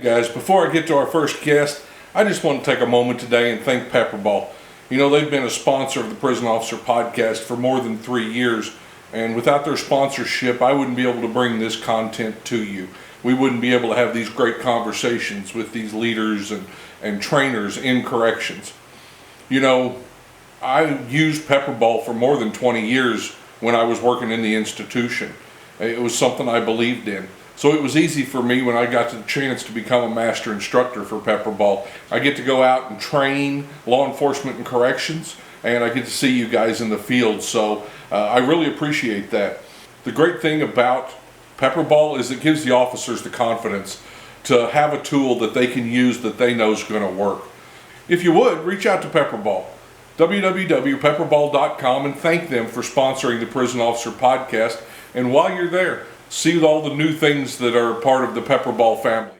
guys. Before I get to our first guest, I just want to take a moment today and thank Pepperball. You know, they've been a sponsor of the Prison Officer Podcast for more than 3 years, and without their sponsorship, I wouldn't be able to bring this content to you. We wouldn't be able to have these great conversations with these leaders and trainers in corrections. You know, I used Pepperball for more than 20 years when I was working in the institution. It was something I believed in. So it was easy for me when I got the chance to become a master instructor for Pepperball. I get to go out and train law enforcement and corrections, and I get to see you guys in the field. So I really appreciate that. The great thing about Pepperball is it gives the officers the confidence to have a tool that they can use that they know is going to work. If you would, reach out to Pepperball, www.pepperball.com, and thank them for sponsoring the Prison Officer Podcast. And while you're there, see all the new things that are part of the Pepperball family.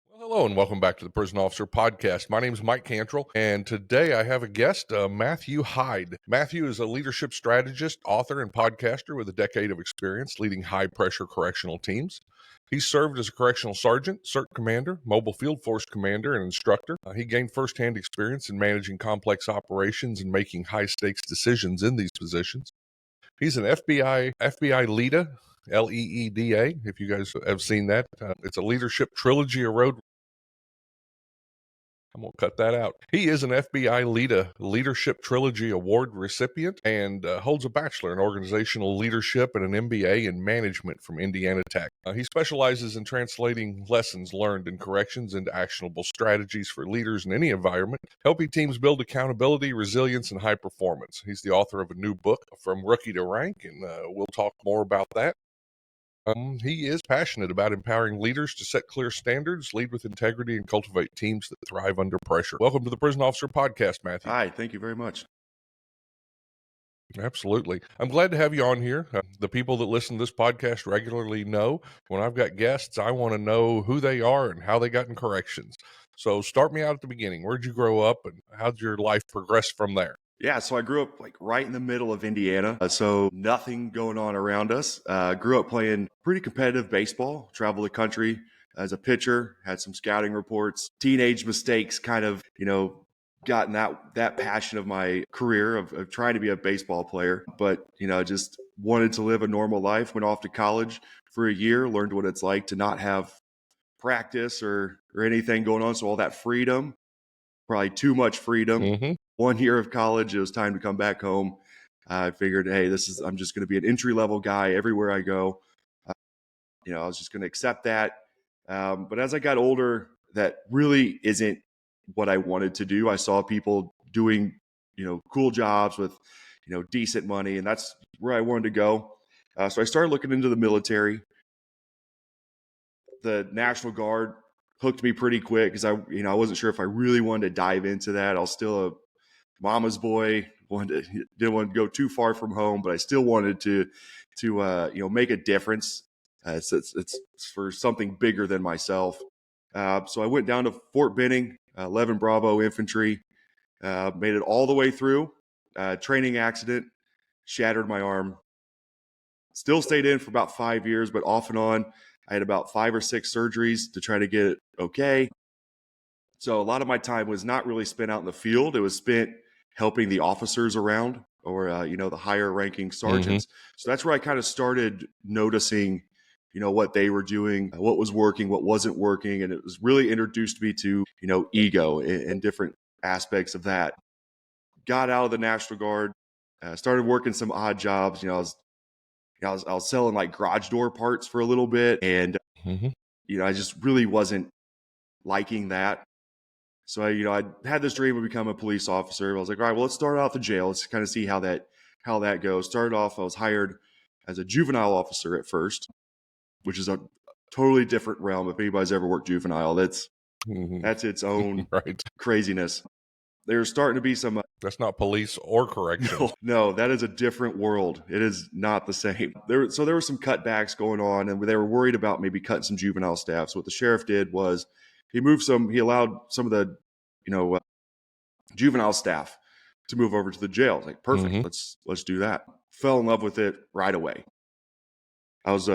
Well, hello and welcome back to the Prison Officer Podcast. My name is Mike Cantrell, and today I have a guest, Matthew Hyde. Matthew is a leadership strategist, author, and podcaster with a decade of experience leading high-pressure correctional teams. He's served as a correctional sergeant, CERT Commander, Mobile Field Force Commander, and instructor. He gained firsthand experience in managing complex operations and making high-stakes decisions in these positions. He's an FBI LEADA, LEEDA, if you guys have seen that. It's a leadership trilogy award. I'm going to cut that out. He is an FBI LEADA Leadership Trilogy Award recipient and holds a bachelor in organizational leadership and an MBA in management from Indiana Tech. He specializes in translating lessons learned in corrections into actionable strategies for leaders in any environment, helping teams build accountability, resilience, and high performance. He's the author of a new book, From Rookie to Rank, and we'll talk more about that. He is passionate about empowering leaders to set clear standards, lead with integrity, and cultivate teams that thrive under pressure. Welcome to the Prison Officer Podcast, Matthew. Hi, thank you very much. Absolutely. I'm glad to have you on here. The people that listen to this podcast regularly know when I've got guests, I want to know who they are and how they got in corrections. So start me out at the beginning. Where'd you grow up and how'd your life progress from there? Yeah, so I grew up like right in the middle of Indiana, so nothing going on around us. Grew up playing pretty competitive baseball, traveled the country as a pitcher, had some scouting reports. Teenage mistakes kind of, gotten that passion of my career of trying to be a baseball player. But, just wanted to live a normal life, went off to college for a year, learned what it's like to not have practice or anything going on. So all that freedom, probably too much freedom. Mm-hmm. 1 year of college, it was time to come back home. I figured, hey, I'm just going to be an entry-level guy everywhere I go. I was just going to accept that. But as I got older, that really isn't what I wanted to do. I saw people doing, cool jobs with, decent money, and that's where I wanted to go. So I started looking into the military. The National Guard hooked me pretty quick because I wasn't sure if I really wanted to dive into that. I was still a mama's boy, didn't want to go too far from home, but I still wanted to make a difference. It's for something bigger than myself. So I went down to Fort Benning, 11 Bravo Infantry, made it all the way through. Training accident, shattered my arm. Still stayed in for about 5 years, but off and on, I had about 5 or 6 surgeries to try to get it okay. So a lot of my time was not really spent out in the field. It was spent helping the officers around or, the higher ranking sergeants. Mm-hmm. So that's where I kind of started noticing, what they were doing, what was working, what wasn't working. And it was really introduced me to, ego and different aspects of that. Got out of the National Guard, started working some odd jobs. I was selling like garage door parts for a little bit. And, mm-hmm. I just really wasn't liking that. So I had this dream of becoming a police officer. I was like, all right, well, let's start out the jail. Let's kind of see how that goes. Started off, I was hired as a juvenile officer at first, which is a totally different realm. If anybody's ever worked juvenile, that's its own right. craziness. There's starting to be some. That's not police or corrections. No, that is a different world. It is not the same. There were some cutbacks going on, and they were worried about maybe cutting some juvenile staff. So what the sheriff did was he allowed some of the, juvenile staff to move over to the jail. It's like, perfect. Mm-hmm. Let's do that. Fell in love with it right away. I was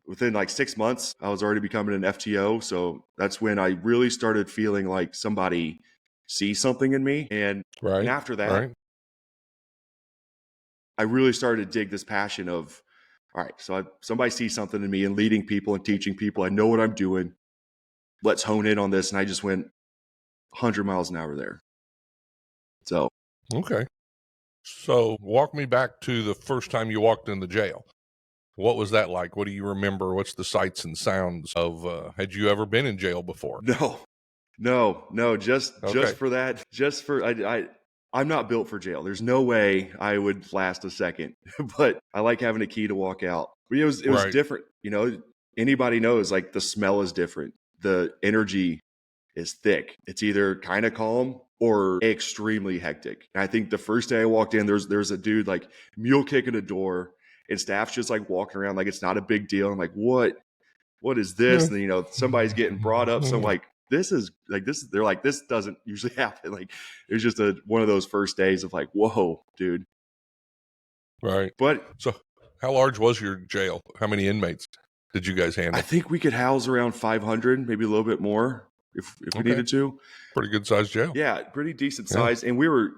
within like 6 months, I was already becoming an FTO. So that's when I really started feeling like somebody sees something in me. And Right. after that, Right. I really started to dig this passion of, all right, so somebody sees something in me and leading people and teaching people. I know what I'm doing. Let's hone in on this. And I just went 100 miles an hour there. So, Okay. So walk me back to the first time you walked in the jail. What was that like? What do you remember? What's the sights and sounds of, had you ever been in jail before? no, just Okay. for that, just for, I'm not built for jail. There's no way I would last a second, but I like having a key to walk out. But it was Right. different. Anybody knows, like, the smell is different. The energy is thick. It's either kind of calm or extremely hectic. And I think the first day I walked in, there's a dude like mule kicking a door, and staff's just like walking around like it's not a big deal. I'm like, what is this? And somebody's getting brought up. So I'm like, this is. They're like, this doesn't usually happen. Like, it was just one of those first days of like, whoa, dude. Right. But So how large was your jail? How many inmates did you guys handle? I think we could house around 500, maybe a little bit more if we needed to. Pretty good sized jail. Yeah, pretty decent Yeah. size. And we were,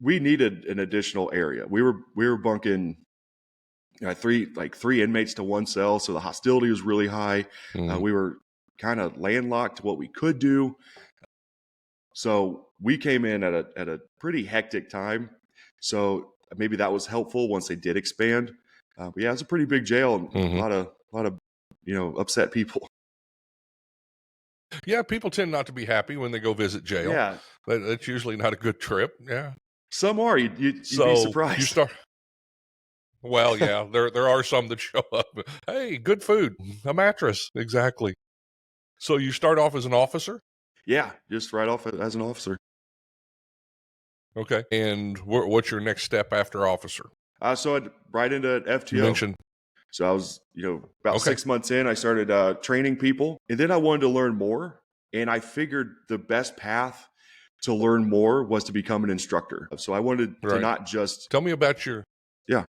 we needed an additional area. We were bunking three inmates to one cell, so the hostility was really high. We were kind of landlocked to what we could do. So we came in at a pretty hectic time. So maybe that was helpful once they did expand. But yeah, it's a pretty big jail and a lot of upset people. Yeah, people tend not to be happy when they go visit jail. Yeah, That's usually not a good trip. Yeah. some are. You'd be So surprised. you start. Well, yeah, there are some that show up. Hey, good food, a mattress, exactly. So you start off as an officer. Yeah, just right off as an officer. Okay. And what's your next step after officer? So I'd right into FTO. You mentioned. So I was, about 6 months in, I started training people, and then I wanted to learn more. And I figured the best path to learn more was to become an instructor. So I wanted to not just. Tell me about your. Yeah.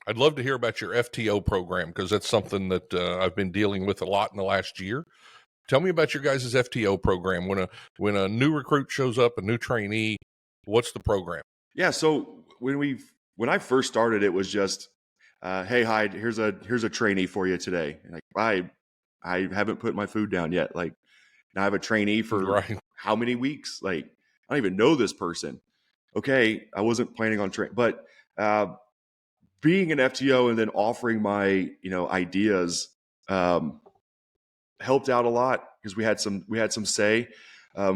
I'd love to hear about your FTO program, because that's something that I've been dealing with a lot in the last year. Tell me about your guys' FTO program. When a new recruit shows up, a new trainee, what's the program? Yeah. So when I first started, it was just, hey, Hyde, here's a trainee for you today. And I haven't put my food down yet. Like, now I have a trainee for how many weeks? Like, I don't even know this person. Okay, I wasn't planning on training, but being an FTO and then offering my ideas helped out a lot, because we had some say.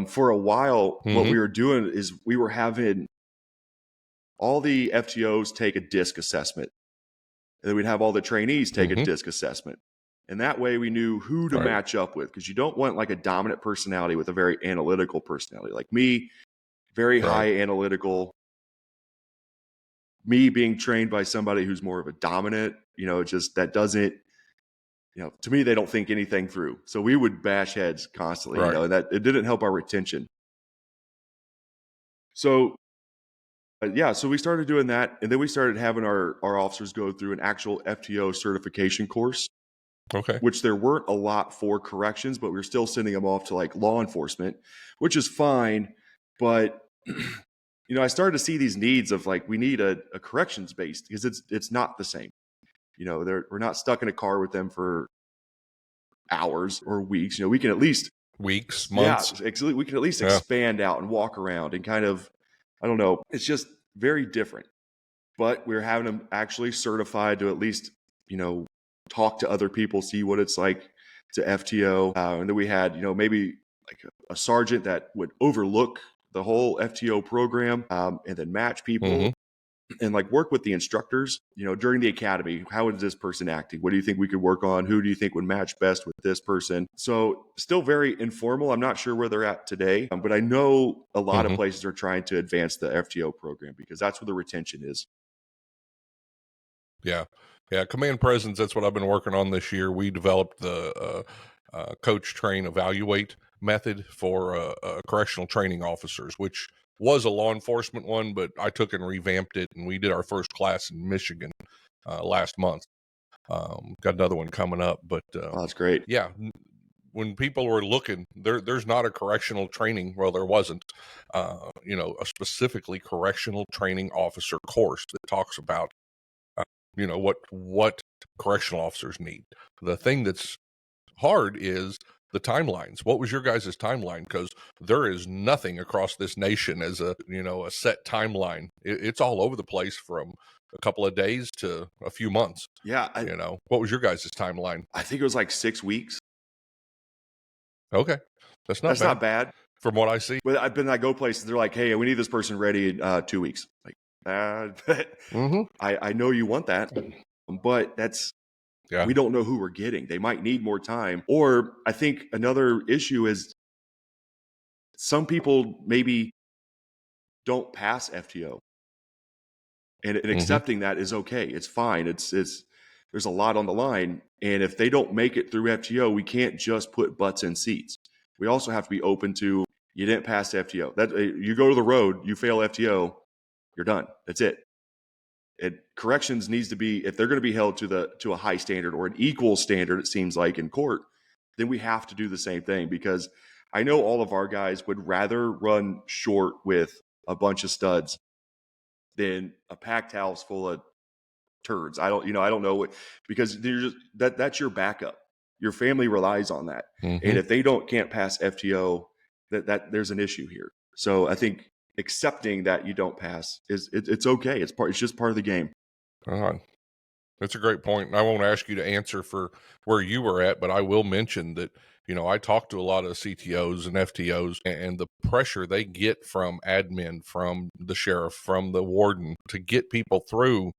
For a while, what we were doing is we were having all the FTOs take a DISC assessment, and then we'd have all the trainees take a DISC assessment. And that way we knew who to match up with, because you don't want like a dominant personality with a very analytical personality. Like me, very high analytical. Me being trained by somebody who's more of a dominant, just that doesn't, to me, they don't think anything through. So we would bash heads constantly, and that it didn't help our retention. So so we started doing that, and then we started having our officers go through an actual FTO certification course. Okay. Which there weren't a lot for corrections, but we were still sending them off to like law enforcement, which is fine. But I started to see these needs of like, we need a corrections based, because it's not the same. We're not stuck in a car with them for hours or weeks. We can at least weeks, months. Yeah, we can at least expand out and walk around and kind of, I don't know. It's just very different. But we're having them actually certified to at least, talk to other people, see what it's like to FTO. And then we had, maybe like a sergeant that would overlook the whole FTO program, and then match people and like work with the instructors, during the academy. How is this person acting? What do you think we could work on? Who do you think would match best with this person? So still very informal. I'm not sure where they're at today, but I know a lot of places are trying to advance the FTO program, because that's where the retention is. Yeah. Command presence. That's what I've been working on this year. We developed the coach, train, evaluate method for correctional training officers, which was a law enforcement one, but I took and revamped it, and we did our first class in Michigan last month. Got another one coming up, but Oh, that's great. yeah, when people were looking, there's not a correctional training. Well, there wasn't, a specifically correctional training officer course that talks about, what correctional officers need. The thing that's hard is the timelines. What was your guys' timeline? Because there is nothing across this nation as a set timeline. It's all over the place from a couple of days to a few months. Yeah, What was your guys' timeline? I think it was like 6 weeks. Okay, that's not That's bad not bad. from what I see. But I go places, they're like, hey, we need this person ready in 2 weeks. Like, but Mm-hmm. I know you want that, but Yeah. we don't know who we're getting. They might need more time. Or I think another issue is some people maybe don't pass FTO. And Mm-hmm. accepting that is okay. It's fine. It's there's a lot on the line. And if they don't make it through FTO, we can't just put butts in seats. We also have to be open to you didn't pass FTO. That you go to the road, you fail FTO, you're done. That's it. Corrections needs to be, if they're going to be held to a high standard or an equal standard, it seems like in court, then we have to do the same thing, because I know all of our guys would rather run short with a bunch of studs than a packed house full of turds. I don't know what, because they're just that's your backup. Your family relies on that. Mm-hmm. And if they can't pass FTO, that there's an issue here. So I think accepting that you don't pass it's okay. It's just part of the game. That's a great point. I won't ask you to answer for where you were at, but I will mention that, I talk to a lot of CTOs and FTOs, and the pressure they get from admin, from the sheriff, from the warden to get people through,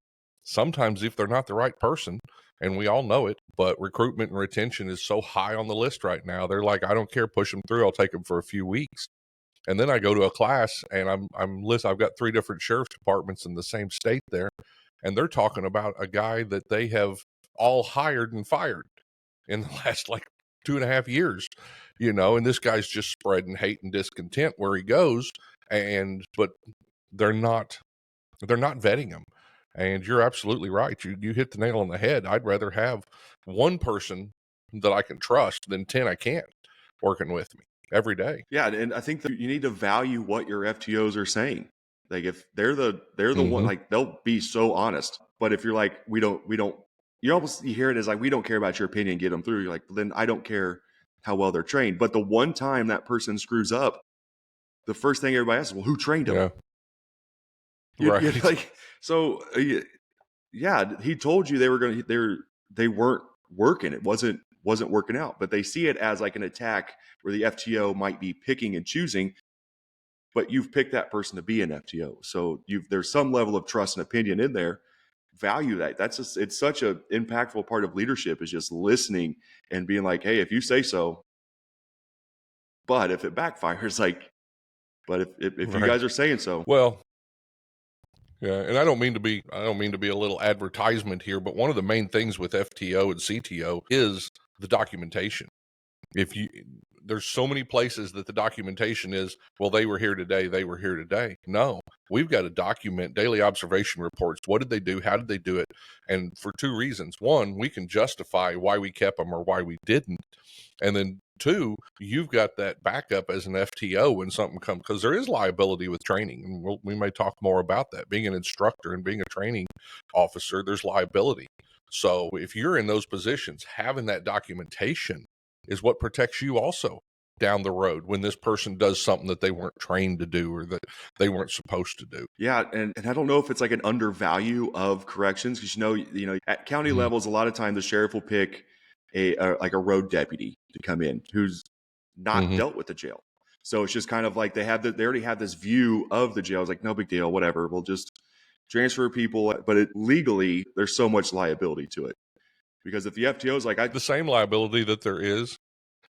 sometimes if they're not the right person, and we all know it, but recruitment and retention is so high on the list right now. They're like, I don't care, push them through. I'll take them for a few weeks. And then I go to a class and I've got 3 different sheriff's departments in the same state there, and they're talking about a guy that they have all hired and fired in the last like 2.5 years, and this guy's just spreading hate and discontent where he goes, but they're not vetting him. And you're absolutely right. You hit the nail on the head. I'd rather have one person that I can trust than 10 I can't working with me every day. Yeah, and I think that you need to value what your FTOs are saying. Like if they're the one, Mm-hmm. like they'll be so honest. But if you're like, we don't, you hear it as like, we don't care about your opinion, get them through. You're like, well, then I don't care how well they're trained. But the one time that person screws up, the first thing everybody asks, well, who trained them? Yeah. You're Right. like, so yeah, he told you they weren't working. It wasn't working out, but they see it as like an attack where the FTO might be picking and choosing, but you've picked that person to be an FTO. So there's some level of trust and opinion in there. Value that. It's such an impactful part of leadership, is just listening and being like, hey, if you say so, but if it backfires, like, but if Right. you guys are saying so. Well, yeah, and I don't mean to be a little advertisement here, but one of the main things with FTO and CTO is the documentation. There's so many places that the documentation is, well, they were here today. No, we've got to document daily observation reports. What did they do? How did they do it? And for 2 reasons. One, we can justify why we kept them or why we didn't. And then 2, you've got that backup as an FTO when something comes, because there is liability with training. And we may talk more about that. Being an instructor and being a training officer, there's liability. So if you're in those positions, having that documentation is what protects you also down the road when this person does something that they weren't trained to do or that they weren't supposed to do. Yeah, and I don't know if it's like an undervalue of corrections, because at county Mm-hmm. levels, a lot of times the sheriff will pick like a road deputy to come in who's not dealt with the jail. So it's just kind of like they already have this view of the jail. It's like, no big deal, whatever. We'll just transfer people, but legally there's so much liability to it, because if the FTO is like, The same liability that there is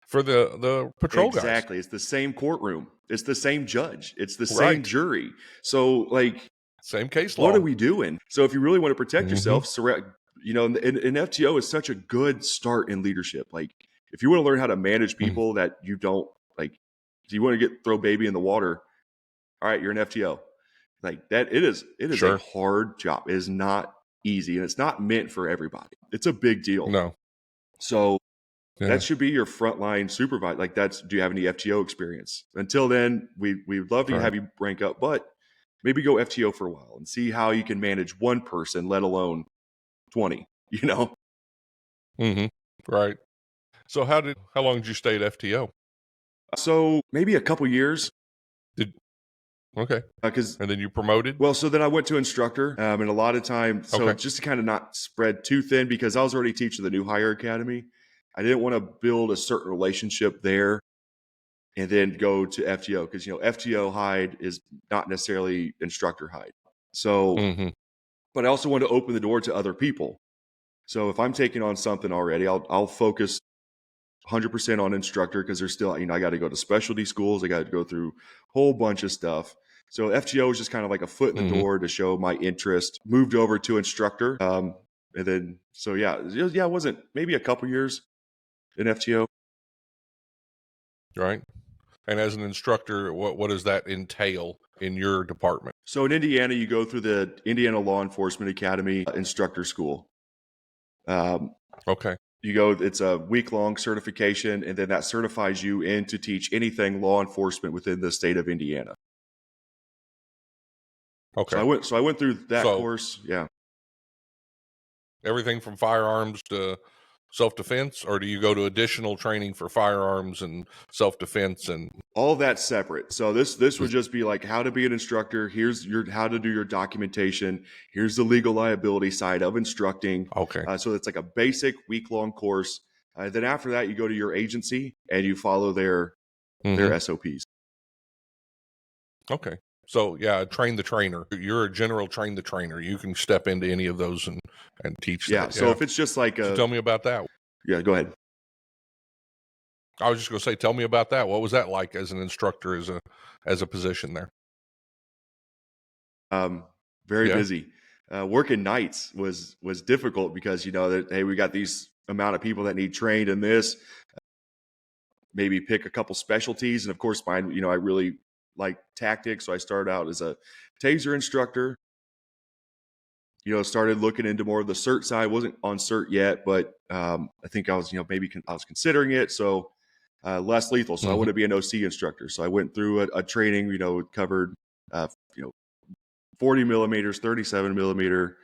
for the patrol guys. exactly, it's the same courtroom, it's the same judge, it's the same Right. jury. So like, Same case law. what are we doing? So if you really want to protect yourself, and FTO is such a good start in leadership. Like if you want to learn how to manage people that you don't like, if you want to throw baby in the water, all right, you're an FTO. Like that, it is Sure. a hard job. It is not easy, and it's not meant for everybody. It's a big deal. No. So Yeah. that should be your frontline supervisor. Like do you have any FTO experience? Until then, we'd love to have you rank up, but maybe go FTO for a while and see how you can manage one person, let alone 20, Mm-hmm. Right. So how long did you stay at FTO? So maybe a couple years. Okay. Because and then you promoted? Well, so then I went to instructor, and a lot of times, so Okay. just to kind of not spread too thin, because I was already teaching the new hire academy, I didn't want to build a certain relationship there and then go to FTO, because FTO Hyde is not necessarily instructor Hyde. So, Mm-hmm. but I also want to open the door to other people. So if I'm taking on something already, I'll focus 100% on instructor, because there's still, I got to go to specialty schools. I got to go through a whole bunch of stuff. So FTO is just kind of like a foot in the Mm-hmm. door to show my interest. Moved over to instructor. And then, so it wasn't maybe a couple years in FTO. Right. And as an instructor, what does that entail in your department? So in Indiana, you go through the Indiana Law Enforcement Academy instructor school. Okay. You go, it's a week-long certification, and then that certifies you in to teach anything law enforcement within the state of Indiana. Okay. So I went through that course. Yeah. Everything from firearms to self-defense, or do you go to additional training for firearms and self-defense and all of that's separate? So this would just be like how to be an instructor. Here's how to do your documentation. Here's the legal liability side of instructing. Okay. So it's like a basic week-long course. Then after that, you go to your agency and you follow their SOPs. Okay. So yeah, train the trainer. You're a general train the trainer. You can step into any of those and teach that. So if it's just like so tell me about that. Yeah, go ahead. I was just going to say, tell me about that. What was that like as an instructor, as a position there? Very busy. Working nights was difficult, because that, hey, we got these amount of people that need trained in this. Maybe pick a couple specialties, and of course, mine. I really like tactics, so I started out as a taser instructor. Started looking into more of the CERT side. Wasn't on CERT yet, but I think I was, maybe I was considering it. So less lethal. So I want to be an OC instructor. So I went through a training. Covered 40 millimeters, 37 millimeter,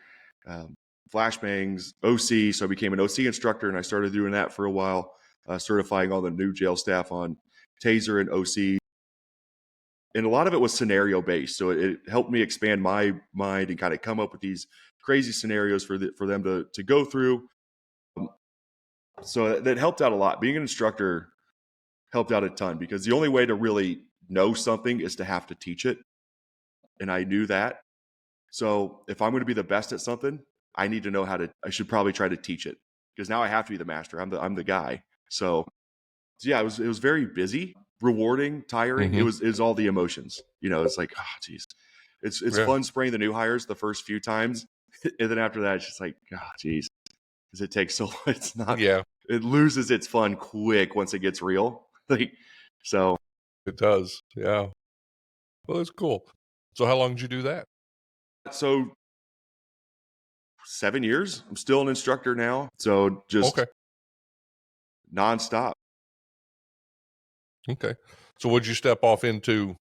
flashbangs, OC. So I became an OC instructor, and I started doing that for a while, certifying all the new jail staff on taser and OC. And a lot of it was scenario based. So it helped me expand my mind and kind of come up with these crazy scenarios for them to go through. So that helped out a lot. Being an instructor helped out a ton, because the only way to really know something is to have to teach it. And I knew that. So if I'm going to be the best at something, I need to know I should probably try to teach it, because now I have to be the master. I'm the guy. So yeah, it was very busy, rewarding, tiring. It was all the emotions. It's like, oh, geez. It's fun spraying the new hires the first few times. And then after that, it's just like, oh, geez. Because it takes so long. It's not, it loses its fun quick once it gets real. So. It does. Yeah. Well, it's cool. So how long did you do that? So 7 years. I'm still an instructor now. So just nonstop. Okay. So what'd you step off into?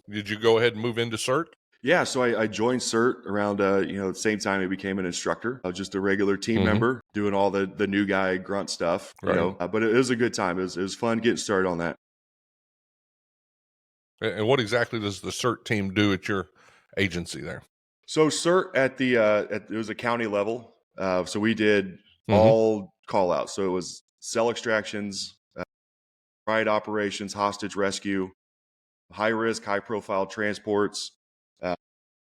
Did you go ahead and move into CERT? Yeah, so I joined CERT around the same time I became an instructor. I was just a regular team member doing all the new guy grunt stuff, but it was a good time. It was fun getting started on that. And what exactly does the CERT team do at your agency there? So CERT it was a county level. So we did all call outs. So it was cell extractions, riot operations, hostage rescue, high risk, high profile transports,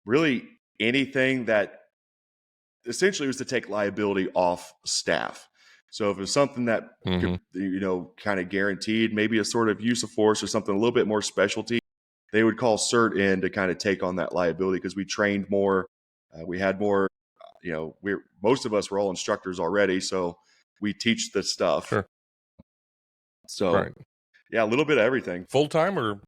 really anything that essentially was to take liability off staff. So if it was something that could, kind of guaranteed maybe a sort of use of force or something a little bit more specialty, they would call CERT in to kind of take on that liability, because we trained more. We had more, most of us were all instructors already, so we teach the stuff. Sure. So yeah, a little bit of everything. Full time or?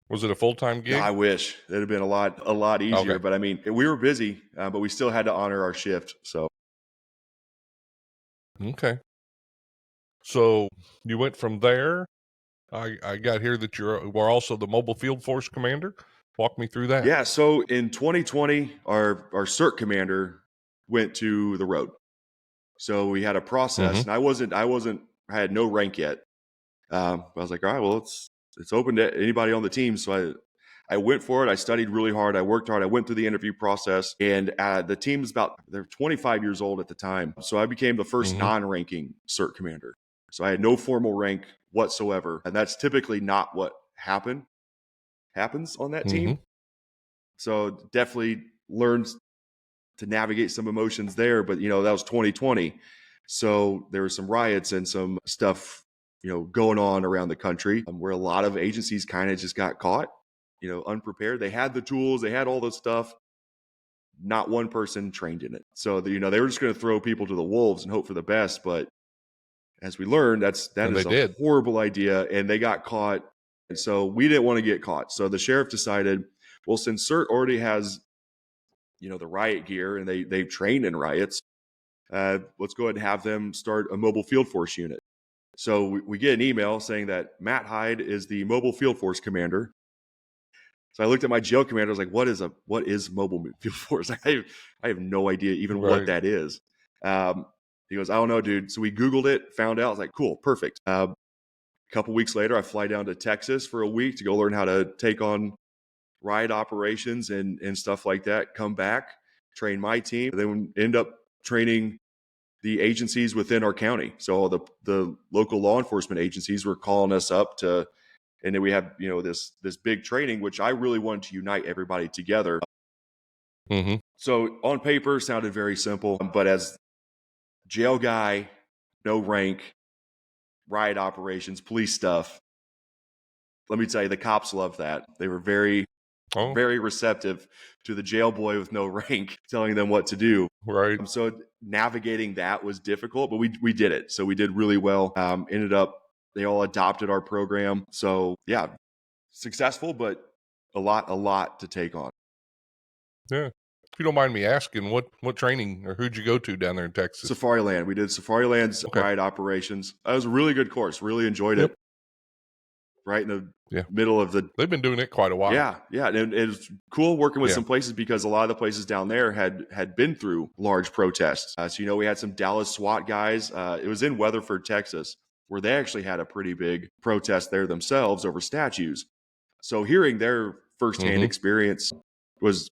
Was it a full-time No, gig? I wish it'd have been a lot easier, Okay. but I mean, we were busy, but we still had to honor our shift. So Okay. So you went from there. I got here that were also the mobile field force commander. Walk me through that. yeah, so in 2020, our CERT commander went to the road. So we had a process, Mm-hmm. and I had no rank yet. I was like, all right, well, it's open to anybody on the team. So I went for it. I studied really hard. I worked hard. I went through the interview process, and the team's they're 25 years old at the time. So I became the first Mm-hmm. non-ranking CERT commander. So I had no formal rank whatsoever, and that's typically not what happens on that Mm-hmm. team. So definitely learned to navigate some emotions there. But that was 2020, so there were some riots and some stuff going on around the country, where a lot of agencies kind of just got caught unprepared. They had the tools, they had all the stuff, not one person trained in it. So they were just going to throw people to the wolves and hope for the best. But as we learned, that And they is a did. horrible idea, and they got caught. And so we didn't want to get caught. So the sheriff decided, well, since CERT already has the riot gear and they've trained in riots, let's go ahead and have them start a mobile field force unit. So we get an email saying that Matt Hyde is the mobile field force commander. So I looked at my jail commander. I was like, what is mobile field force? I have no idea even what Right. that is. He goes, I don't know, dude. So we Googled it, found out. I was like, cool, perfect. A couple weeks later, I fly down to Texas for a week to go learn how to take on riot operations and stuff like that. Come back, train my team, then end up training the agencies within our county. So the local law enforcement agencies were calling us up and then we had this big training, which I really wanted to unite everybody together. Mm-hmm. So on paper, sounded very simple, but as jail guy, no rank, riot operations, police stuff, let me tell you, the cops loved that. They were very, Oh, very receptive to the jail boy with no rank telling them what to do. right. So navigating that was difficult, but we did it. So we did really well. Ended up, they all adopted our program. So yeah, successful, but a lot to take on. Yeah. If you don't mind me asking, what training or who'd you go to down there in Texas? Safari Land. We did Safari Land's Okay. ride operations. That was a really good course. Really enjoyed Yep. it. Right in the Yeah. middle of the They've been doing it quite a while. yeah, and it was cool working with Yeah. some places because a lot of the places down there had been through large protests. So we had some Dallas SWAT guys. It was in Weatherford, Texas, where they actually had a pretty big protest there themselves over statues. So hearing their firsthand Mm-hmm. experience was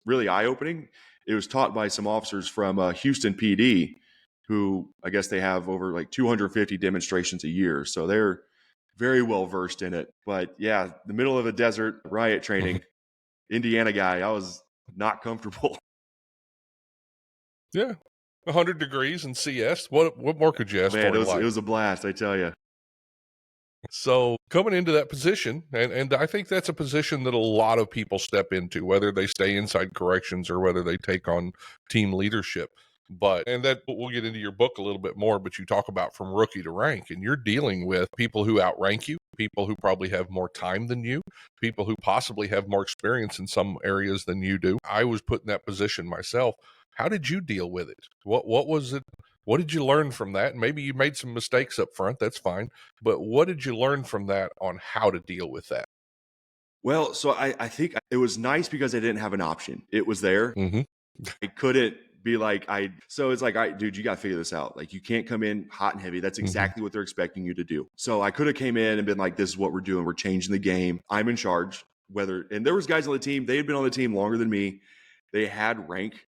really eye-opening. It was taught by some officers from Houston PD, who I guess they have over like 250 demonstrations a year. So they're very well versed in it. But yeah, the middle of a desert riot Mm-hmm. training, Indiana guy, I was not comfortable. Yeah. 100 degrees in CS. What more could you ask Man, for in it life? was a blast, I tell you. So coming into that position, and I think that's a position that a lot of people step into, whether they stay inside corrections or whether they take on team leadership. And that we'll get into your book a little bit more, but you talk about from rookie to rank, and you're dealing with people who outrank you, people who probably have more time than you, people who possibly have more experience in some areas than you do. I was put in that position myself. How did you deal with it? What was it? What did you learn from that? And maybe you made some mistakes up front. That's fine. But what did you learn from that on how to deal with that? Well, so I think it was nice because I didn't have an option. It was there. Mm-hmm. I couldn't be like so it's like, dude, you got to figure this out. Like, you can't come in hot and heavy. That's Mm-hmm. exactly what they're expecting you to do. So I could have came in and been like, this is what we're doing. We're changing the game. I'm in charge. And there was guys on the team, they had been on the team longer than me. They had rank.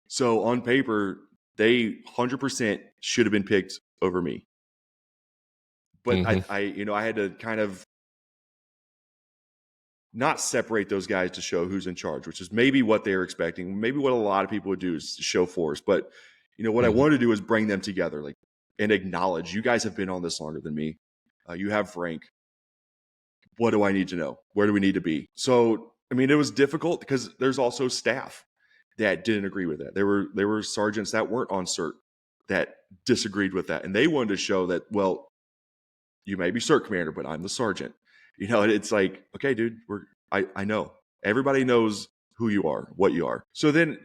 So on paper, they 100% should have been picked over me. But Mm-hmm. I had to kind of not separate those guys to show who's in charge, which is maybe what they were expecting. Maybe what a lot of people would do is to show force. But what I Mm-hmm. wanted to do is bring them together, like, and acknowledge, you guys have been on this longer than me. You have rank. What do I need to know? Where do we need to be? So, I mean, it was difficult because there's also staff that didn't agree with that. There were sergeants that weren't on CERT that disagreed with that, and they wanted to show that, well, you may be CERT commander, but I'm the sergeant. And it's like, okay, dude, I know. Everybody knows who you are, what you are. So then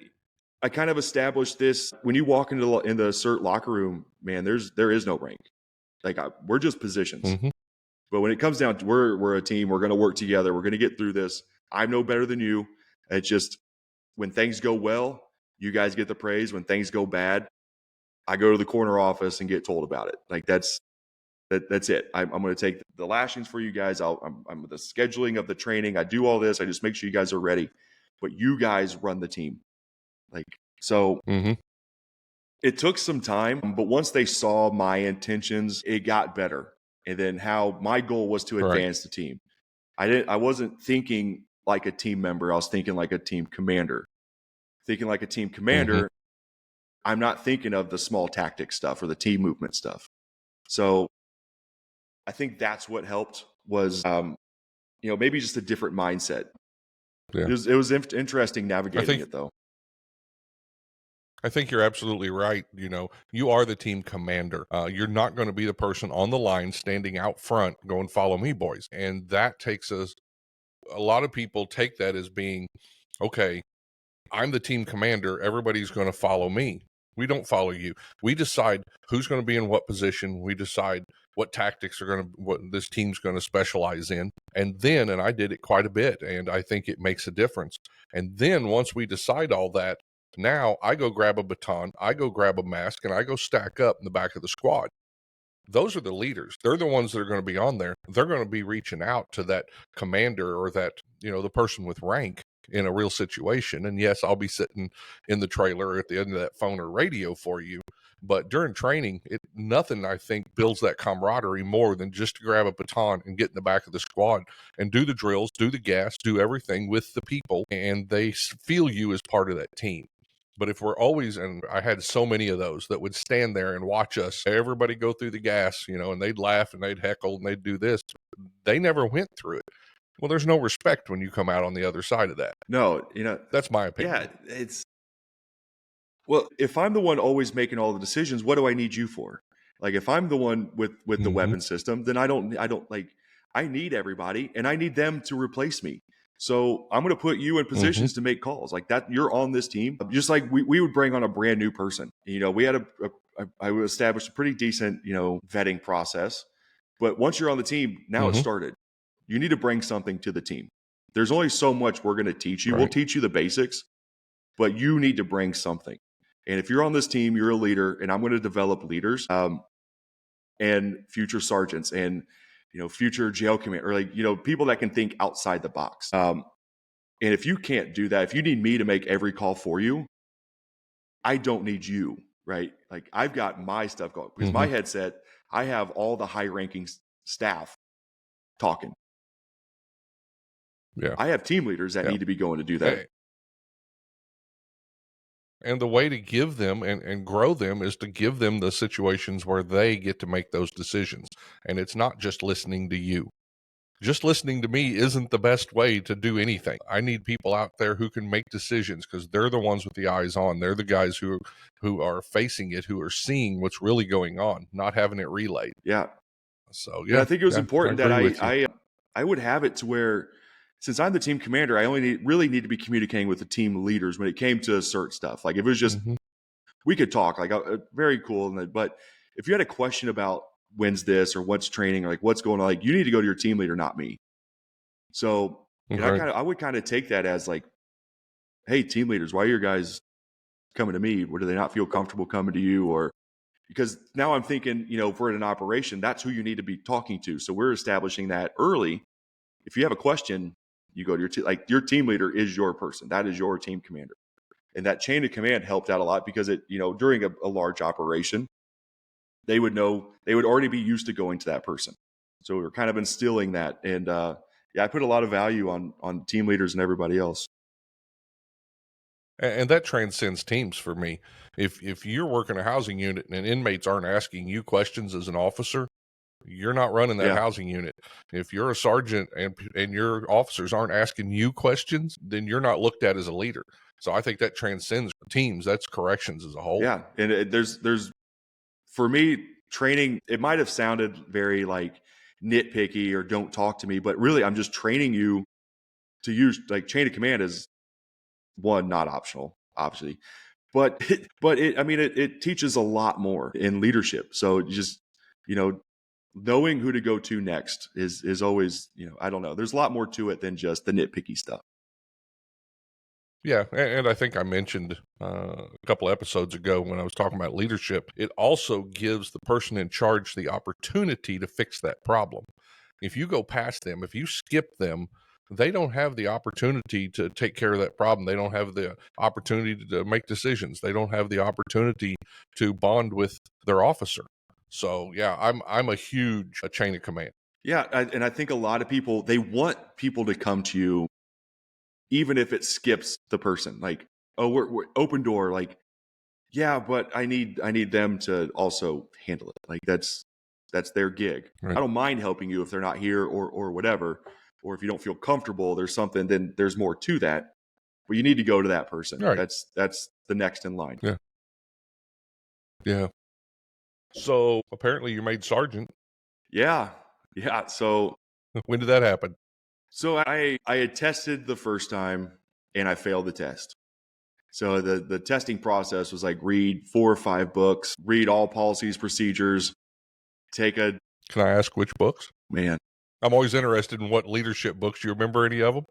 I kind of established this. When you walk into the CERT locker room, man, there is no rank. Like we're just positions. Mm-hmm. But when it comes down to we're a team, we're going to work together. We're going to get through this. I'm no better than you. It's just when things go well, you guys get the praise. When things go bad, I go to the corner office and get told about it. Like that's it. I'm going to take the lashings for you guys. I'm the scheduling of the training. I do all this. I just make sure you guys are ready. But you guys run the team. Like so. Mm-hmm. It took some time, but once they saw my intentions, it got better. And then how my goal was to Right. advance the team. I wasn't thinking like a team member. I was thinking like a team commander. Thinking like a team commander, Mm-hmm. I'm not thinking of the small tactic stuff or the team movement stuff. So I think that's what helped was, maybe just a different mindset. Yeah. It was interesting navigating it though. I think you're absolutely right. You are the team commander. You're not going to be the person on the line standing out front going, "Follow me, boys." And that takes us, a lot of people take that as being, okay, I'm the team commander. Everybody's going to follow me. We don't follow you. We decide who's going to be in what position. We decide what tactics what this team's going to specialize in. And I did it quite a bit, and I think it makes a difference. And then once we decide all that, now I go grab a baton, I go grab a mask, and I go stack up in the back of the squad. Those are the leaders. They're the ones that are going to be on there. They're going to be reaching out to that commander or that, the person with rank in a real situation. And yes, I'll be sitting in the trailer at the end of that phone or radio for you. But during training, nothing, I think, builds that camaraderie more than just to grab a baton and get in the back of the squad and do the drills, do the gas, do everything with the people, and they feel you as part of that team. But if we're always, and I had so many of those that would stand there and watch us, everybody go through the gas, and they'd laugh and they'd heckle and they'd do this. They never went through it. Well, there's no respect when you come out on the other side of that. No, That's my opinion. yeah, well, if I'm the one always making all the decisions, what do I need you for? Like if I'm the one with the weapon system, then I don't like, I need everybody and I need them to replace me. So I'm going to put you in positions to make calls like that. You're on this team. Just like we would bring on a brand new person. We had I established a pretty decent, vetting process. But once you're on the team, now it started. You need to bring something to the team. There's only so much we're going to teach you. Right. We'll teach you the basics, but you need to bring something. And if you're on this team, you're a leader, and I'm going to develop leaders and future sergeants and future jail commander, or like people that can think outside the box. And if you can't do that, if you need me to make every call for you, I don't need you, right? Like I've got my stuff going because my headset, I have all the high-ranking staff talking. Yeah, I have team leaders that need to be going to do that. Hey. And the way to give them and grow them is to give them the situations where they get to make those decisions. And it's not just listening to you. Just listening to me isn't the best way to do anything. I need people out there who can make decisions because they're the ones with the eyes on. They're the guys who are facing it, who are seeing what's really going on, not having it relayed. Yeah. So, yeah. And I think it was important that I would have it to where, since I'm the team commander, I only really need to be communicating with the team leaders when it came to CERT stuff. Like if it was just, we could talk like very cool. But if you had a question about when's this or what's training or like what's going on, like you need to go to your team leader, not me. So I would kind of take that as like, hey, team leaders, why are your guys coming to me? Or do they not feel comfortable coming to you? Or because now I'm thinking, if we're in an operation, that's who you need to be talking to. So we're establishing that early. If you have a question, you go to your team. Like your team leader is your person. That is your team commander. And that chain of command helped out a lot because it, during a large operation, they would already be used to going to that person. So we were kind of instilling that. And I put a lot of value on team leaders and everybody else. And that transcends teams for me. If you're working a housing unit and inmates aren't asking you questions as an officer, you're not running that housing unit. If you're a sergeant and your officers aren't asking you questions, then you're not looked at as a leader. So I think that transcends teams. That's corrections as a whole. Yeah. And there's for me, training, it might have sounded very like, nitpicky or don't talk to me, but really I'm just training you to use, like, chain of command is one, not optional, obviously, but it teaches a lot more in leadership. So just, you know, knowing who to go to next is always, I don't know. There's a lot more to it than just the nitpicky stuff. Yeah, and I think I mentioned a couple episodes ago when I was talking about leadership, it also gives the person in charge the opportunity to fix that problem. If you go past them, if you skip them, they don't have the opportunity to take care of that problem. They don't have the opportunity to make decisions. They don't have the opportunity to bond with their officer. So yeah, I'm a huge chain of command. Yeah, and I think a lot of people, they want people to come to you even if it skips the person. Like, oh, we're open door. Like, yeah, but I need them to also handle it. Like, that's their gig. Right. I don't mind helping you if they're not here or whatever, or if you don't feel comfortable, there's something, then there's more to that. But you need to go to that person. Right. That's the next in line. Yeah. Yeah. So apparently you're made sergeant. Yeah. Yeah. So When did that happen? I had tested the first time and I failed the test. So the testing process was like, read 4 or 5 books, read all policies, procedures, take a Can I ask which books? man. I'm always interested in what leadership books. Do you remember any of them?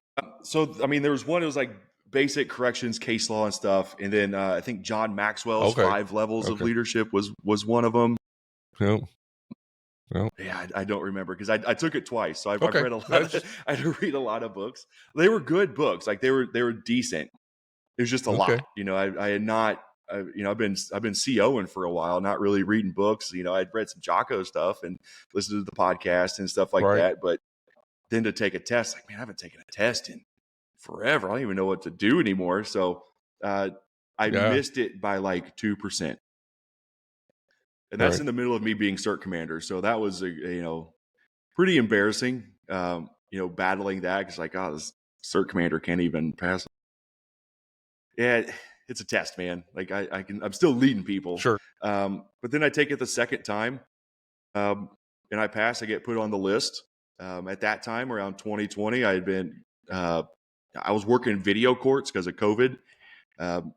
So I mean, there was one. It was like basic corrections, case law, and stuff. And then I think John Maxwell's Okay. 5 Levels of Okay. Leadership was one of them. No. No. Yeah, I don't remember because I took it twice, so I've Okay. read a lot. I had to read a lot of books. They were good books, like they were decent. It was just a Okay. lot, I had not, I've been COing for a while, not really reading books. I'd read some Jocko stuff and listened to the podcast and stuff like Right. that. But then to take a test, like, man, I haven't taken a test in forever. I don't even know what to do anymore. So I Yeah. missed it by like 2%. And that's Right. in the middle of me being CERT Commander. So that was, pretty embarrassing, battling that. Because like, oh, this CERT Commander can't even pass. Yeah, it's a test, man. Like I'm still leading people. Sure. But then I take it the second time, and I pass. I get put on the list. At that time, around 2020, I was working video courts because of COVID,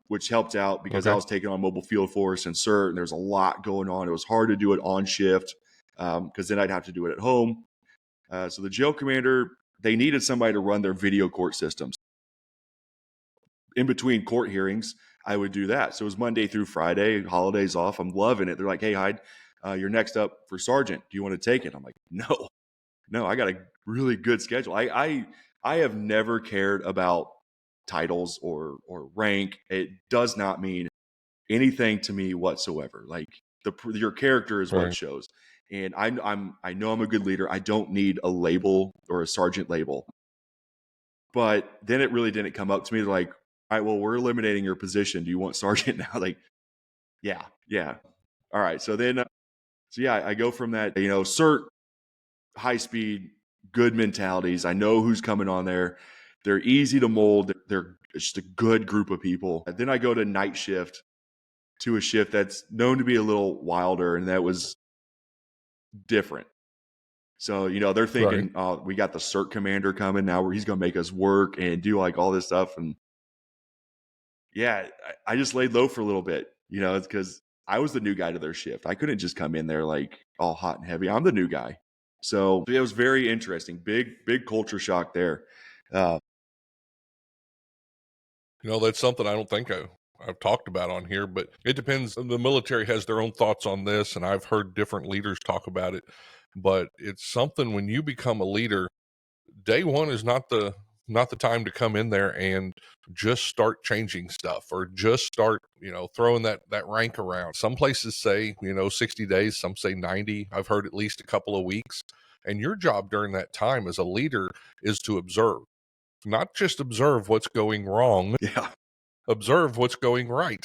which helped out because I was taking on mobile field force and CERT, and there's a lot going on. It was hard to do it on shift because then I'd have to do it at home. So the jail commander, they needed somebody to run their video court systems. In between court hearings, I would do that. So it was Monday through Friday, holidays off. I'm loving it. They're like, hey, Hyde, you're next up for sergeant. Do you want to take it? I'm like, no, I got a really good schedule. I have never cared about titles or rank. It does not mean anything to me whatsoever. Like your character is what shows. And I know I'm a good leader. I don't need a label or a sergeant label. But then it really didn't come up to me. They're like, all right, well, we're eliminating your position. Do you want sergeant now? Like, yeah. All right. So then, I go from that, CERT, high speed, good mentalities. I know who's coming on there. They're easy to mold. They're just a good group of people. And then I go to night shift, to a shift that's known to be a little wilder, and that was different. So, they're thinking, oh, we got the CERT Commander coming now where he's going to make us work and do like all this stuff. And yeah, I just laid low for a little bit, it's because I was the new guy to their shift. I couldn't just come in there like all hot and heavy. I'm the new guy. So it was very interesting. Big culture shock there. That's something I don't think I've talked about on here, but it depends. The military has their own thoughts on this, and I've heard different leaders talk about it. But it's something when you become a leader, day one is not the time to come in there and just start changing stuff or just start, throwing that rank around. Some places say, 60 days, some say 90. I've heard at least a couple of weeks. And your job during that time as a leader is to observe, not just observe what's going wrong. Yeah. Observe what's going right,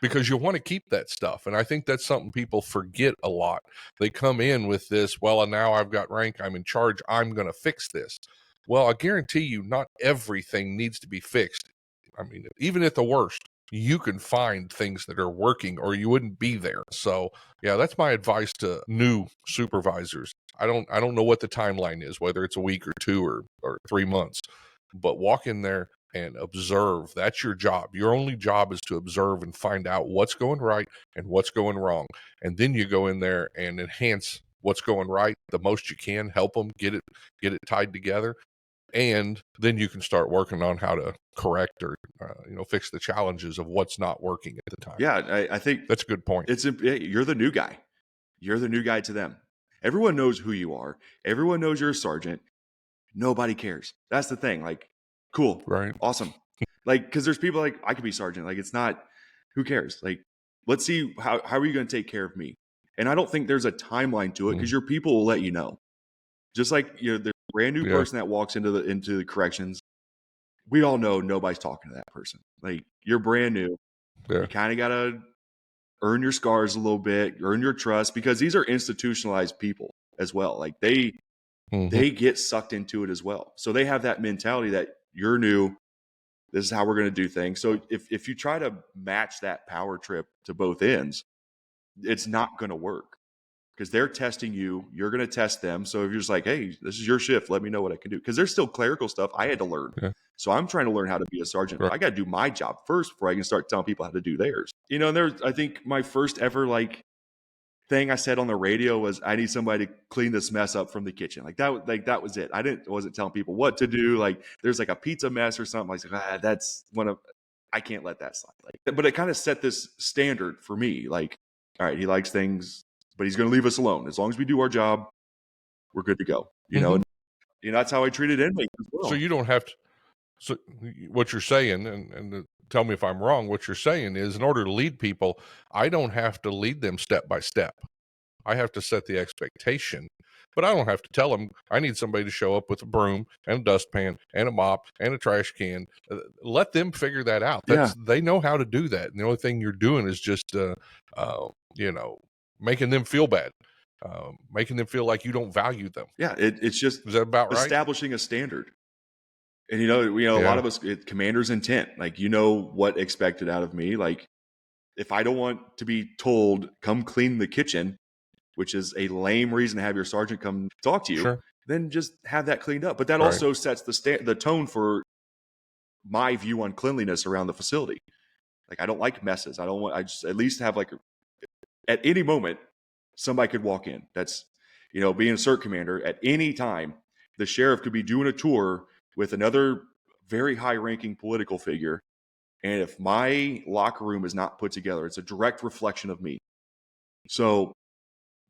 because you want to keep that stuff. And I think that's something people forget a lot. They come in with this, well, now I've got rank, I'm in charge, I'm going to fix this. Well, I guarantee you not everything needs to be fixed. I mean, even at the worst, you can find things that are working or you wouldn't be there. So yeah, that's my advice to new supervisors. I don't know what the timeline is, whether it's a week or 2 or 3 months, but walk in there and observe. That's your job. Your only job is to observe and find out what's going right and what's going wrong. And then you go in there and enhance what's going right the most you can, help them get it tied together. And then you can start working on how to correct or fix the challenges of what's not working at the time. Yeah, I think that's a good point. You're the new guy. You're the new guy to them. Everyone knows who you are. Everyone knows you're a sergeant. Nobody cares. That's the thing. Like, cool, Right. awesome. Like, because there's people like, I could be sergeant. Like, it's not, who cares? Like, let's see, how are you going to take care of me? And I don't think there's a timeline to it, because your people will let you know. Just like, there's a brand new person that walks into the corrections. We all know nobody's talking to that person. Like, you're brand new. You kind of got to earn your scars a little bit, earn your trust, because these are institutionalized people as well. Like, they get sucked into it as well. So they have that mentality that you're new. This is how we're going to do things. So if you try to match that power trip to both ends, it's not going to work, because they're testing you. You're going to test them. So if you're just like, hey, this is your shift, let me know what I can do. Because there's still clerical stuff I had to learn. So I'm trying to learn how to be a sergeant. Right. I got to do my job first before I can start telling people how to do theirs. And there's, I think my first ever thing I said on the radio was, I need somebody to clean this mess up from the kitchen. That was it. I wasn't telling people what to do. Like, there's like a pizza mess or something. Like, that's I can't let that slide. But it kind of set this standard for me. Like, all right, he likes things, but he's going to leave us alone. As long as we do our job, we're good to go. And that's how I treated inmates as well. So you don't have to. So what you're saying, and tell me if I'm wrong, what you're saying is, in order to lead people, I don't have to lead them step by step. I have to set the expectation, but I don't have to tell them I need somebody to show up with a broom and a dustpan and a mop and a trash can. Let them figure that out. They know how to do that. And the only thing you're doing is just, making them feel bad, making them feel like you don't value them. Yeah, it's just, is that about right? Establishing a standard. And a lot of us, commander's intent, like, what expected out of me. Like, if I don't want to be told, come clean the kitchen, which is a lame reason to have your sergeant come talk to you, then just have that cleaned up. But that also sets the tone for my view on cleanliness around the facility. Like, I don't like messes. I just at least have at any moment, somebody could walk in. That's, being a CERT commander, at any time, the sheriff could be doing a tour with another very high-ranking political figure, and if my locker room is not put together, it's a direct reflection of me. So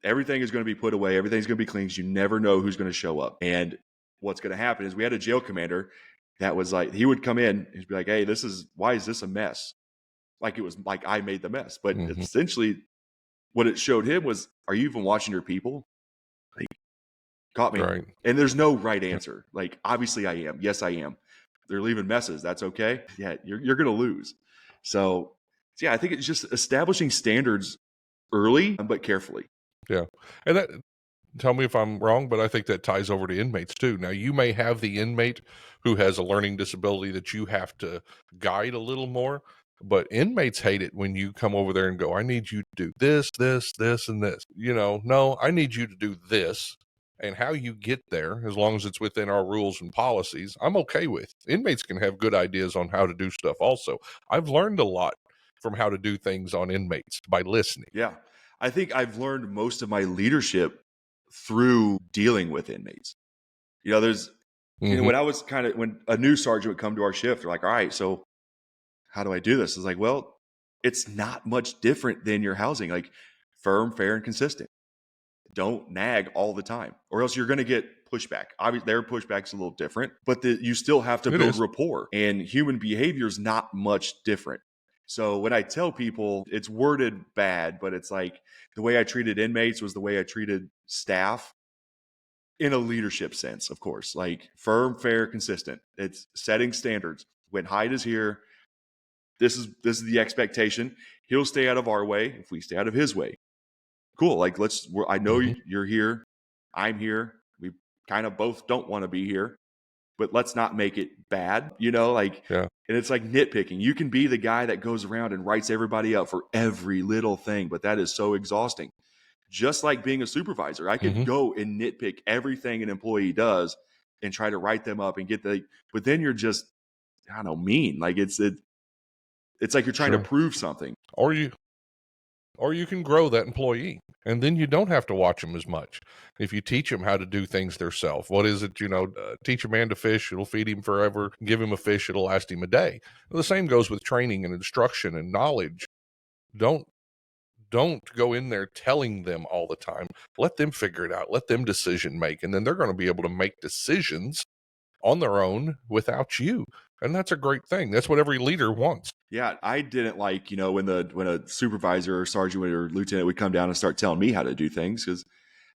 everything is going to be put away. Everything's going to be clean, because you never know who's going to show up. And what's going to happen is, we had a jail commander that was like, he would come in and he'd be like, hey, why is this a mess? Like, it was like I made the mess. But essentially what it showed him was, are you even watching your people? Like, caught me. Right. And there's no right answer. Like, obviously I am. Yes, I am. They're leaving messes. That's okay. Yeah, you're going to lose. So yeah, I think it's just establishing standards early, but carefully. Yeah. And tell me if I'm wrong, but I think that ties over to inmates too. Now, you may have the inmate who has a learning disability that you have to guide a little more, but inmates hate it when you come over there and go, I need you to do this, this, this, and this. No, I need you to do this. And how you get there, as long as it's within our rules and policies, I'm okay with. Inmates can have good ideas on how to do stuff also. I've learned a lot from how to do things on inmates by listening. Yeah. I think I've learned most of my leadership through dealing with inmates. There's, when I was when a new sergeant would come to our shift, they're like, all right, so how do I do this? It's like, well, it's not much different than your housing. Like, firm, fair, and consistent. Don't nag all the time, or else you're going to get pushback. Obviously, their pushback's a little different, but you still have to build rapport, and human behavior is not much different. So when I tell people, it's worded bad, but it's like, the way I treated inmates was the way I treated staff, in a leadership sense, of course. Like, firm, fair, consistent. It's setting standards. When Hyde is here, this is the expectation. He'll stay out of our way if we stay out of his way. Cool. Like, I know you're here. I'm here. We kind of both don't want to be here, but let's not make it bad, and it's like nitpicking. You can be the guy that goes around and writes everybody up for every little thing, but that is so exhausting. just like being a supervisor. I could Mm-hmm. go and nitpick everything an employee does and try to write them up and but then you're just, I don't know, mean. Like it's like you're trying to Sure. prove something. Or you can grow that employee, and then you don't have to watch them as much. If you teach them how to do things themselves, what is it? Teach a man to fish, it'll feed him forever. Give him a fish, it'll last him a day. Well, the same goes with training and instruction and knowledge. Don't go in there telling them all the time. Let them figure it out. Let them decision make, and then they're going to be able to make decisions on their own without you. And that's a great thing. That's what every leader wants. Yeah, I didn't like, when a supervisor or sergeant or lieutenant would come down and start telling me how to do things, because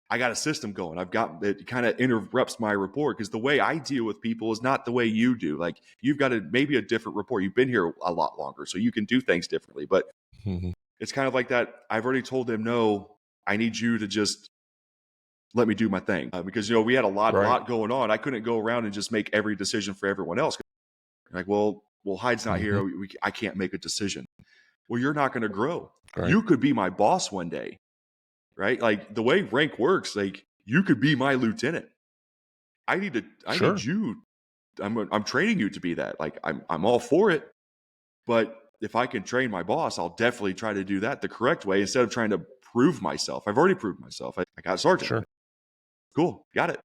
I got a system going. It kind of interrupts my report, because the way I deal with people is not the way you do. Like, you've got maybe a different report. You've been here a lot longer, so you can do things differently. But Mm-hmm. it's kind of like that. I've already told them, no, I need you to just let me do my thing, because we had a lot going on. I couldn't go around and just make every decision for everyone else. Like, well, Hyde's not here. I can't make a decision. Well, you're not going to grow. Right. You could be my boss one day, right? Like, the way rank works, like, you could be my lieutenant. I need you. I'm training you to be that. Like, I'm all for it. But if I can train my boss, I'll definitely try to do that the correct way, instead of trying to prove myself. I've already proved myself. I got sergeant. Sure. Cool. Got it.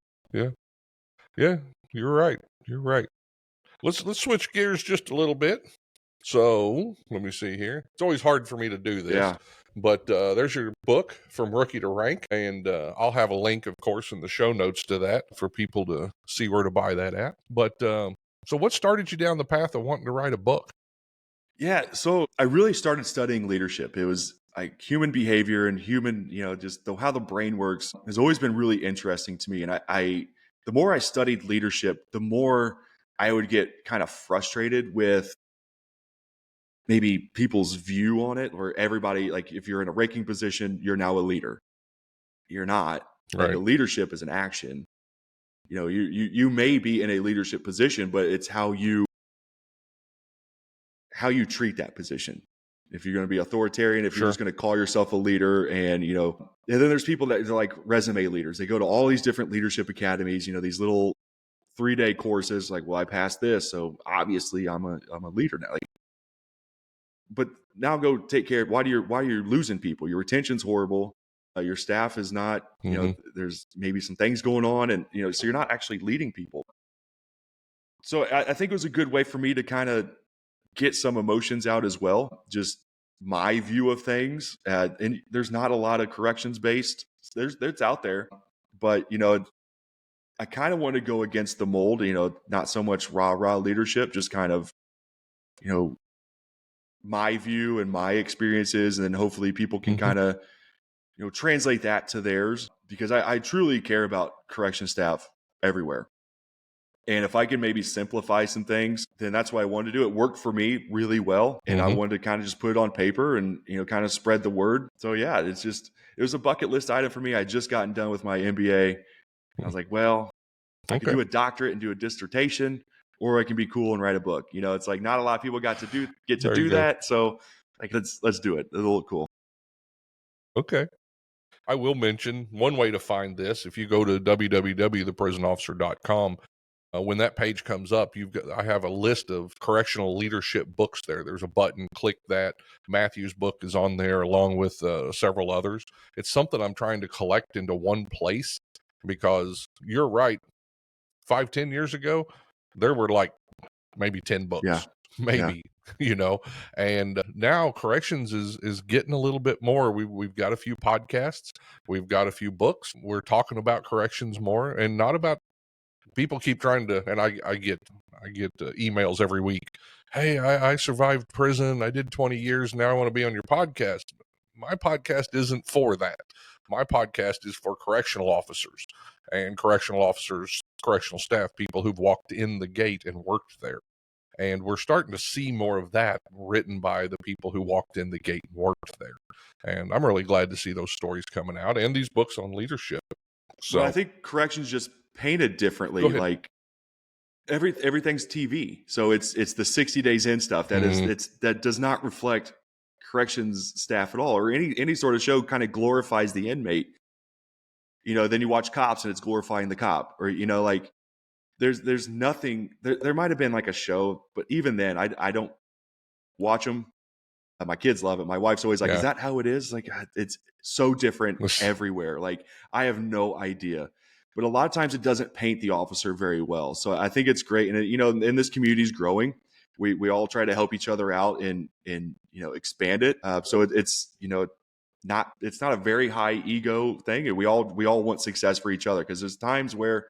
Yeah, you're right. You're right. Let's switch gears just a little bit. So let me see here. It's always hard for me to do this. Yeah. But there's your book, From Rookie to Rank, and I'll have a link, of course, in the show notes to that for people to see where to buy that at. But so what started you down the path of wanting to write a book? Yeah, so I really started studying leadership. It was like human behavior and human, just how the brain works has always been really interesting to me. And the more I studied leadership, the more I would get kind of frustrated with maybe people's view on it, where everybody, like, if you're in a ranking position, you're now a leader. You're not. Like, Right. a leadership is an action. You may be in a leadership position, but it's how you treat that position. If you're going to be authoritarian, if you're just going to call yourself a leader, and then there's people that are like resume leaders. They go to all these different leadership academies, these little 3-day courses. Like, well, I passed this, so obviously I'm a leader now. Like, but now go take care of why you're losing people. Your retention's horrible. Your staff is not. There's maybe some things going on, and so you're not actually leading people. So I think it was a good way for me to kind of get some emotions out as well, just my view of things. And there's not a lot of corrections based. It's out there, but I kind of want to go against the mold. Not so much rah leadership, just kind of my view and my experiences, and then hopefully people can kind of translate that to theirs, because I truly care about correction staff everywhere. And if I can maybe simplify some things, then that's why I wanted to do it. It worked for me really well. And I wanted to kind of just put it on paper and, kind of spread the word. So yeah, it was a bucket list item for me. I just gotten done with my MBA. I was like, well, I can do a doctorate and do a dissertation, or I can be cool and write a book. It's like, not a lot of people get to do that. So like, let's do it. It'll look cool. Okay. I will mention one way to find this. If you go to www.theprisonofficer.com, when that page comes up, I have a list of correctional leadership books there. There's a button, click that. Matthew's book is on there, along with several others. It's something I'm trying to collect into one place, because you're right. 5-10 years ago, there were like maybe 10 books. Yeah. Maybe, and now corrections is getting a little bit more. We've got a few podcasts, we've got a few books. We're talking about corrections more, and not about. People keep trying to, and I get emails every week. Hey, I survived prison. I did 20 years. Now I want to be on your podcast. My podcast isn't for that. My podcast is for correctional officers and correctional staff, people who've walked in the gate and worked there. And we're starting to see more of that written by the people who walked in the gate and worked there. And I'm really glad to see those stories coming out, and these books on leadership. So I think corrections just painted differently. Like, everything's TV. So it's the 60 days in stuff that that does not reflect corrections staff at all, or any sort of show kind of glorifies the inmate. Then you watch Cops and it's glorifying the cop, or like there's nothing. There might have been like a show, but even then, I don't watch them. My kids love it. My wife's always like, "Is that how it is?" Like, it's so different everywhere. Like, I have no idea. But a lot of times it doesn't paint the officer very well. So I think it's great. And, and this community is growing. We all try to help each other out and expand it. So it's not a very high ego thing. And we all want success for each other, because there's times where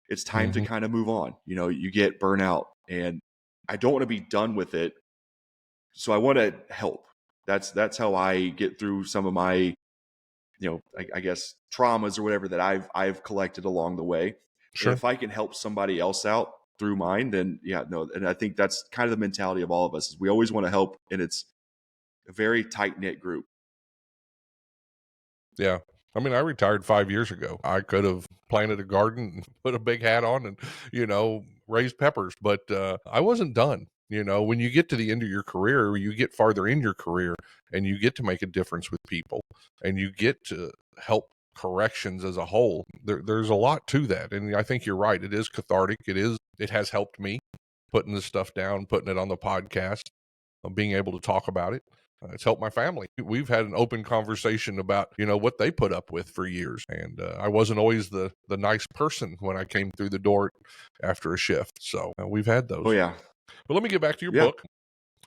it's time to kind of move on. You get burnout, and I don't want to be done with it. So I want to help. That's how I get through some of my, I guess traumas or whatever that I've collected along the way. Sure. And if I can help somebody else out through mine, then and I think that's kind of the mentality of all of us, is we always want to help, and it's a very tight-knit group. Yeah. I mean, I retired 5 years ago. I could have planted a garden and put a big hat on and, raised peppers, but I wasn't done. When you get to the end of your career, or you get farther in your career, and you get to make a difference with people, and you get to help corrections as a whole, there's a lot to that. And I think you're right. It is cathartic. It has helped me putting this stuff down, putting it on the podcast, being able to talk about it. It's helped my family. We've had an open conversation about, what they put up with for years. And I wasn't always the nice person when I came through the door after a shift. So we've had those. Oh, yeah. But let me get back to your book.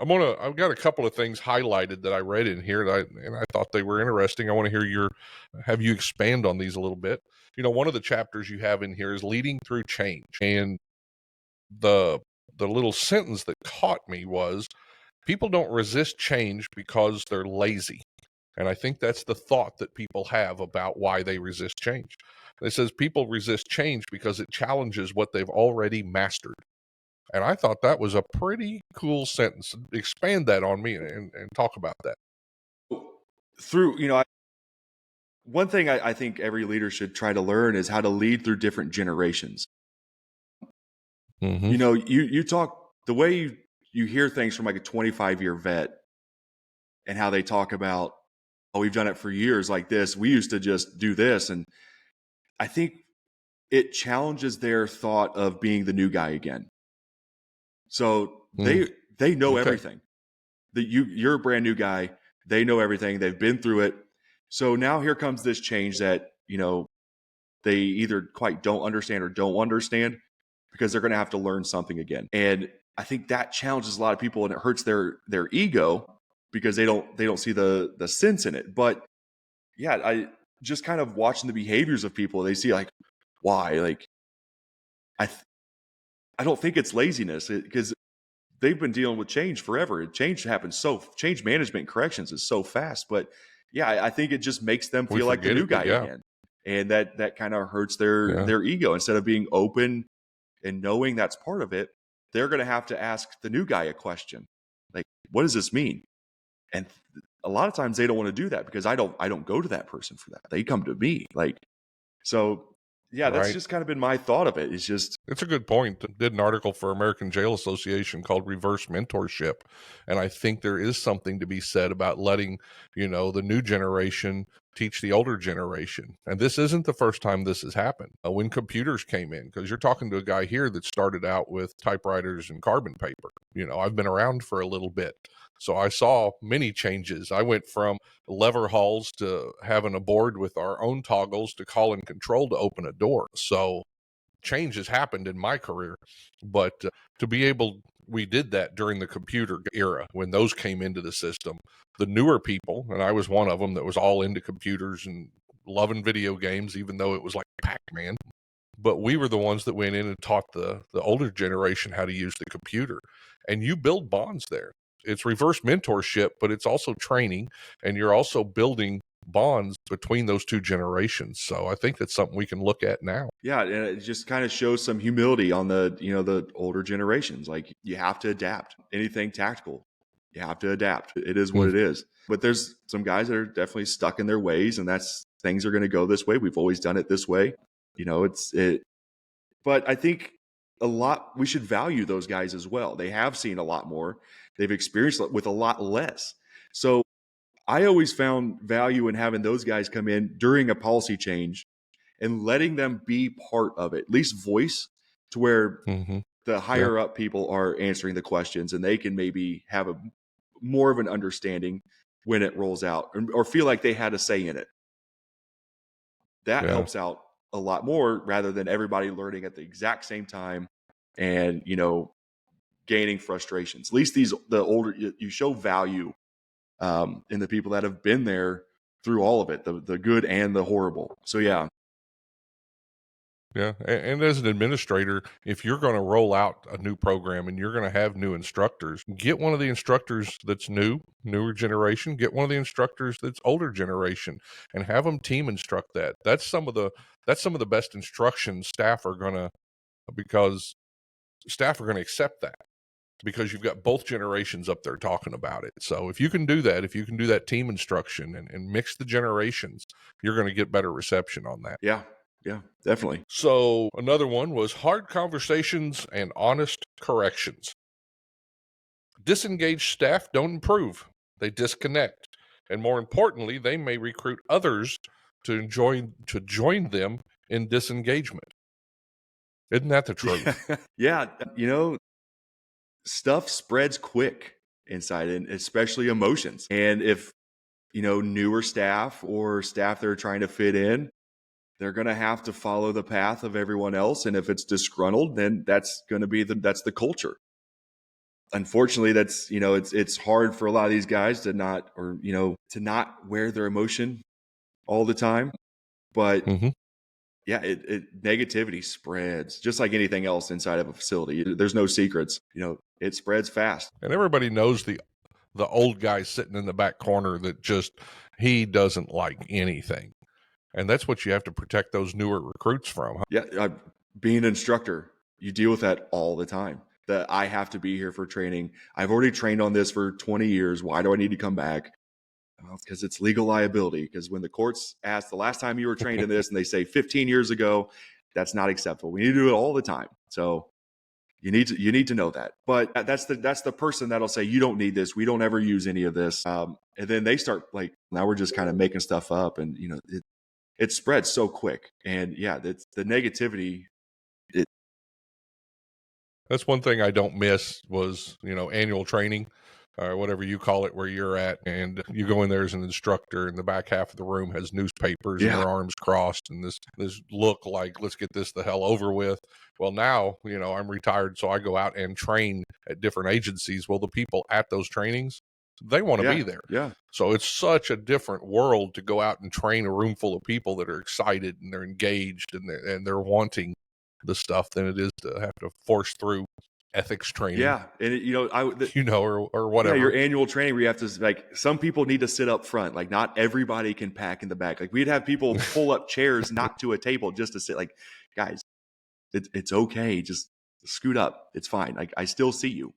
I've got a couple of things highlighted that I read in here, and I thought they were interesting. I want to have you expand on these a little bit. One of the chapters you have in here is leading through change. And the little sentence that caught me was, people don't resist change because they're lazy. And I think that's the thought that people have about why they resist change. It says people resist change because it challenges what they've already mastered. And I thought that was a pretty cool sentence. Expand that on me and talk about that. One thing I think every leader should try to learn is how to lead through different generations. Mm-hmm. You talk the way you hear things from like a 25-year vet, and how they talk about, oh, we've done it for years like this. We used to just do this. And I think it challenges their thought of being the new guy again. So they know everything. You're a brand new guy. They know everything. They've been through it. So now here comes this change that, they either quite don't understand or don't understand, because they're going to have to learn something again. And I think that challenges a lot of people, and it hurts their ego, because they don't see the sense in it. But yeah, I just kind of watching the behaviors of people, they see like, why? Like, I don't think it's laziness, because they've been dealing with change forever. Change management and corrections is so fast. But yeah, I think it just makes them feel like the new guy again. And that kind of hurts their ego. Instead of being open and knowing that's part of it, they're going to have to ask the new guy a question. Like, what does this mean? And a lot of times they don't want to do that, because I don't go to that person for that. They come to me. Yeah, that's just kind of been my thought of it. It's a good point. I did an article for American Jail Association called Reverse Mentorship. And I think there is something to be said about letting, the new generation teach the older generation. And this isn't the first time this has happened. When computers came in, because you're talking to a guy here that started out with typewriters and carbon paper. I've been around for a little bit. So I saw many changes. I went from lever hauls to having a board with our own toggles to call and control to open a door. So change has happened in my career. But we did that during the computer era when those came into the system. The newer people, and I was one of them that was all into computers and loving video games, even though it was like Pac-Man. But we were the ones that went in and taught the older generation how to use the computer. And you build bonds there. It's reverse mentorship, but it's also training, and you're also building bonds between those two generations. So I think that's something we can look at now. Yeah, and it just kind of shows some humility on the older generations. Like, you have to adapt. Anything tactical, you have to adapt. It is what it is. But there's some guys that are definitely stuck in their ways, and things are going to go this way. We've always done it this way. But I think we should value those guys as well. They have seen a lot more. They've experienced with a lot less. So I always found value in having those guys come in during a policy change and letting them be part of it, at least voice, to where Mm-hmm. the Yeah. higher up people are answering the questions and they can maybe have a more of an understanding when it rolls out, or feel like they had a say in it. That Yeah. helps out a lot more rather than everybody learning at the exact same time and, gaining frustrations. At least the older you show value in the people that have been there through all of it, the good and the horrible. So yeah. Yeah. And as an administrator, if you're going to roll out a new program and you're going to have new instructors, get one of the instructors that's newer generation, get one of the instructors that's older generation, and have them team instruct that. That's some of the best instruction staff are going to, because staff are going to accept that, because you've got both generations up there talking about it. So if you can do that, team instruction and mix the generations, you're going to get better reception on that. Yeah. Yeah, definitely. So another one was hard conversations and honest corrections. Disengaged staff don't improve, they disconnect. And more importantly, they may recruit others to join them in disengagement. Isn't that the truth? Yeah, stuff spreads quick inside, and especially emotions. And if, newer staff or staff that are trying to fit in, they're going to have to follow the path of everyone else. And if it's disgruntled, then that's going to be that's the culture. Unfortunately, that's, it's hard for a lot of these guys to not, or, to not wear their emotion all the time. But Mm-hmm. yeah, negativity spreads just like anything else inside of a facility. There's no secrets. It spreads fast. And everybody knows the old guy sitting in the back corner that he doesn't like anything. And that's what you have to protect those newer recruits from. Yeah, being an instructor, you deal with that all the time. That I have to be here for training. I've already trained on this for 20 years. Why do I need to come back? Because it's legal liability. Because when the courts ask the last time you were trained in this and they say 15 years ago, that's not acceptable. We need to do it all the time. So you need to know that. But that's the person that'll say, you don't need this. We don't ever use any of this. And then they start like, now we're just kind of making stuff up. And, it spreads so quick. And yeah, the negativity. That's one thing I don't miss was, annual training or whatever you call it, where you're at. And you go in there as an instructor and the back half of the room has newspapers and Yeah. their arms crossed and this look like, let's get this the hell over with. Well, now, I'm retired. So I go out and train at different agencies. Well, the people at those trainings, they want to Yeah. be there. Yeah. So it's such a different world to go out and train a room full of people that are excited and they're engaged and they're wanting the stuff than it is to have to force through ethics training. Yeah. And, or whatever. Yeah, your annual training where you have to, like, some people need to sit up front. Like, not everybody can pack in the back. Like, we'd have people pull up chairs, not to a table, just to sit. Like, guys, it's okay. Just scoot up. It's fine. Like, I still see you.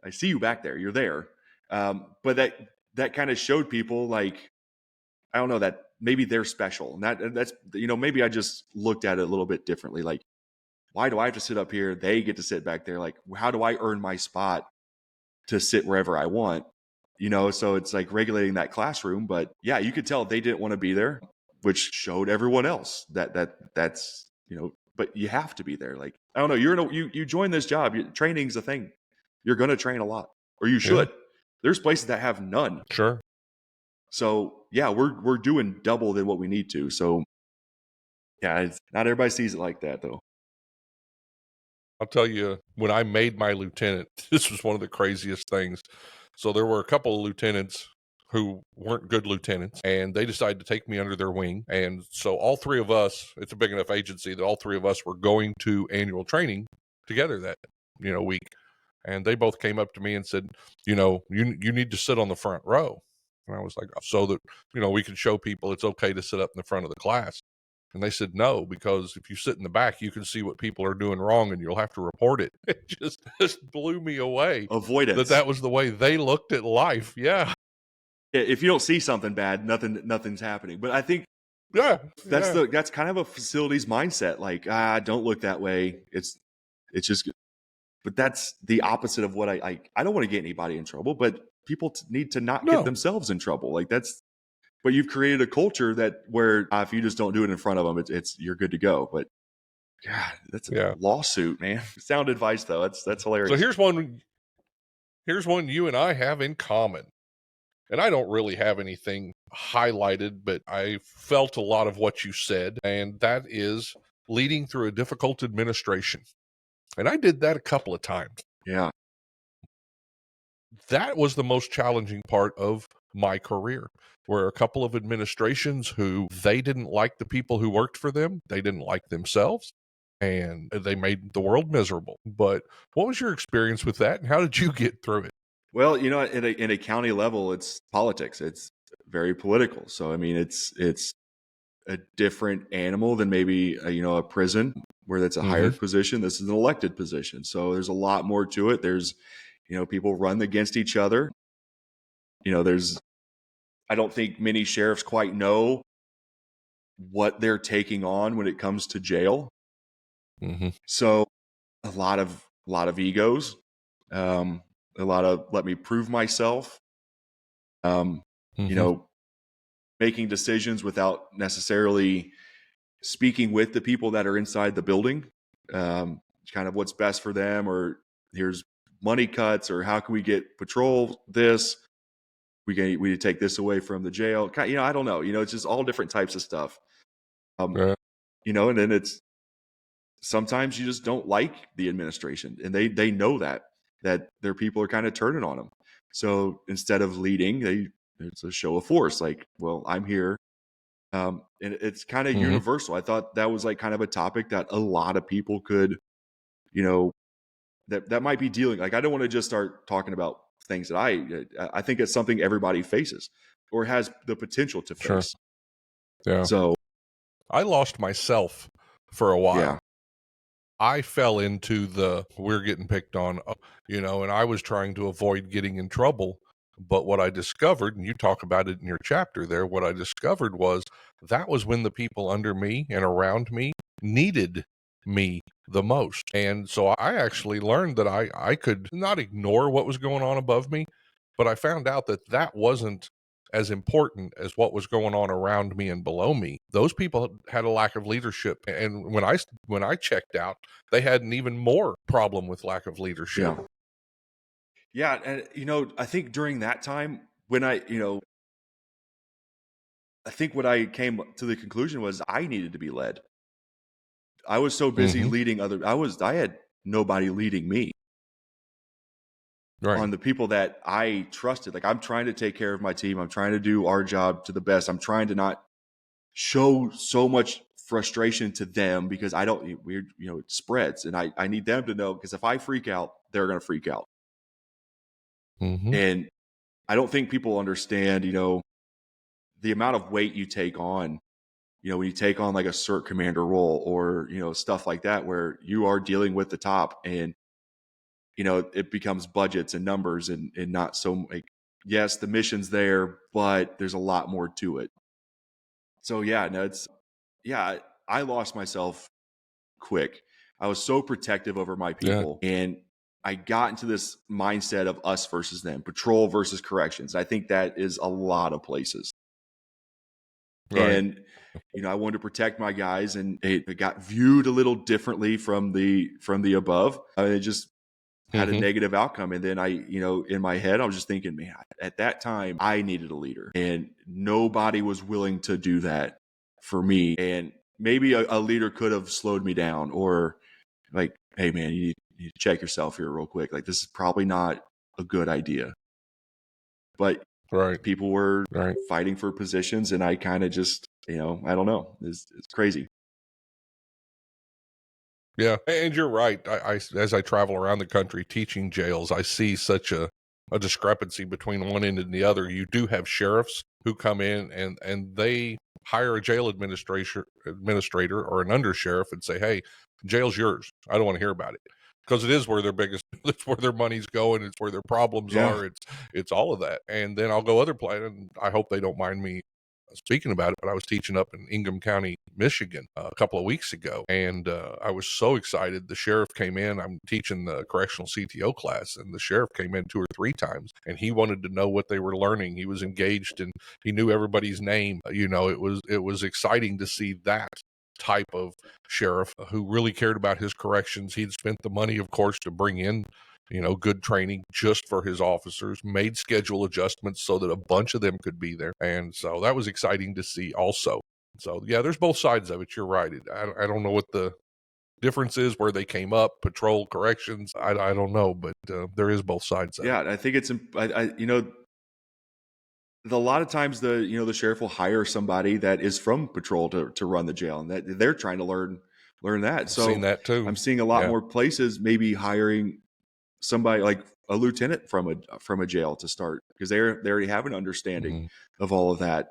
I see you back there. You're there. But that kind of showed people, like, I don't know, that maybe they're special. And that's, maybe I just looked at it a little bit differently. Like, why do I have to sit up here? They get to sit back there. Like, how do I earn my spot to sit wherever I want? So it's like regulating that classroom. But yeah, you could tell they didn't want to be there, which showed everyone else that's, but you have to be there. Like, I don't know, you join this job, training's a thing. You're going to train a lot, or you should. Yeah. There's places that have none. Sure. So yeah, we're doing double than what we need to. So yeah, not everybody sees it like that though. I'll tell you, when I made my lieutenant, this was one of the craziest things. So there were a couple of lieutenants who weren't good lieutenants, and they decided to take me under their wing. And so all three of us, it's a big enough agency that all three of us were going to annual training together that, week. And they both came up to me and said, you need to sit on the front row. And I was like, so that, we can show people it's okay to sit up in the front of the class. And they said, no, because if you sit in the back, you can see what people are doing wrong and you'll have to report it. It just blew me away. Avoidance. That was the way they looked at life. Yeah. If you don't see something bad, nothing's happening. But I think that's kind of a facility's mindset. Like, don't look that way. It's just but that's the opposite of what I don't want to get anybody in trouble, but people need to not get No. themselves in trouble. Like that's, but you've created a culture that where if you just don't do it in front of them, it's you're good to go. But God, that's a Yeah. lawsuit, man. Sound advice though. That's hilarious. So here's one you and I have in common. And I don't really have anything highlighted, but I felt a lot of what you said, and that is leading through a difficult administration. And I did that a couple of times. Yeah. That was the most challenging part of my career, where a couple of administrations who they didn't like the people who worked for them, they didn't like themselves, and they made the world miserable. But what was your experience with that, and how did you get through it? Well, in a county level, it's politics. It's very political. So I mean, it's a different animal than maybe a prison where that's a hired position. This is an elected position. So there's a lot more to it. There's people run against each other. There's I don't think many sheriffs quite know what they're taking on when it comes to jail. So a lot of egos, a lot of let me prove myself. Making decisions without necessarily speaking with the people that are inside the building, kind of what's best for them, or here's money cuts, or how can we get patrol this? We take this away from the jail. I don't know. It's just all different types of stuff. And then it's sometimes you just don't like the administration, and they know that their people are kind of turning on them. So instead of leading, it's a show of force. Like, well, I'm here. And it's kind of universal. I thought that was like kind of a topic that a lot of people could, that might be dealing. Like, I don't want to just start talking about things that I think it's something everybody faces or has the potential to face. Yeah. So I lost myself for a while. Yeah. I fell into we're getting picked on, and I was trying to avoid getting in trouble. But what I discovered, and you talk about it in your chapter there, what I discovered was that was when the people under me and around me needed me the most. And so I actually learned that I could not ignore what was going on above me, but I found out that wasn't as important as what was going on around me and below me. Those people had a lack of leadership. And when I checked out, they had an even more problem with lack of leadership. Yeah. And, I think during that time when I think what I came to the conclusion was I needed to be led. I was so busy leading I had nobody leading me. Right. On the people that I trusted. Like, I'm trying to take care of my team. I'm trying to do our job to the best. I'm trying to not show so much frustration to them because it spreads, and I need them to know, because if I freak out, they're going to freak out. And I don't think people understand, the amount of weight you take on, when you take on like a CERT Commander role or, stuff like that, where you are dealing with the top, and it becomes budgets and numbers and not so like, yes, the mission's there, but there's a lot more to it. So I lost myself quick. I was so protective over my people, and I got into this mindset of us versus them, patrol versus corrections. I think that is a lot of places. Right. And I wanted to protect my guys, and it got viewed a little differently from the above. It just had a negative outcome. And then in my head, I was just thinking, man, at that time, I needed a leader, and nobody was willing to do that for me. And maybe a leader could have slowed me down, or like, hey, man, you need to check yourself here real quick. Like, this is probably not a good idea. But people were fighting for positions, and I kind of just, I don't know. It's crazy. Yeah, and you're right. I as I travel around the country teaching jails, I see such a discrepancy between one end and the other. You do have sheriffs who come in and they hire a jail administrator or an undersheriff and say, "Hey, jail's yours. I don't want to hear about it." Because it is where it's where their money's going. It's where their problems are. It's all of that. And then I'll go other places, and I hope they don't mind me speaking about it, but I was teaching up in Ingham County, Michigan, a couple of weeks ago, and I was so excited. The sheriff came in. I'm teaching the correctional CTO class, and the sheriff came in 2 or 3 times, and he wanted to know what they were learning. He was engaged, and he knew everybody's name. It was exciting to see that type of sheriff who really cared about his corrections. He'd spent the money, of course, to bring in good training just for his officers, made schedule adjustments so that a bunch of them could be there. And so that was exciting to see also. So, yeah, there's both sides of it. You're right. I don't know what the difference is, where they came up, patrol, corrections. I don't know, but there is both sides of it. Yeah, I think it's, a lot of times the sheriff will hire somebody that is from patrol to run the jail, and that they're trying to learn that. I've So seen that too. I'm seeing a lot more places maybe hiring somebody like a lieutenant from a jail to start, because they already have an understanding of all of that.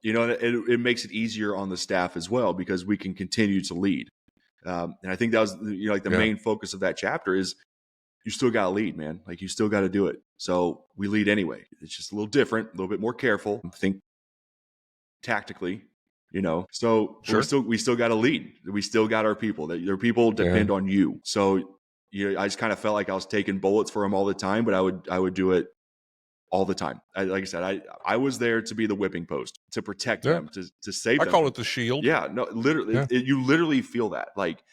It makes it easier on the staff as well, because we can continue to lead. And I think that was the main focus of that chapter is you still got to lead, man. Like, you still got to do it. So we lead anyway. It's just a little different, a little bit more careful. Think tactically, So Sure. we still got to lead. We still got our people. Their people depend on you. So I just kind of felt like I was taking bullets for them all the time, but I would do it all the time. Like I said, I was there to be the whipping post, to protect them, to save them. I call it the shield. Yeah, no, literally, you literally feel that. Like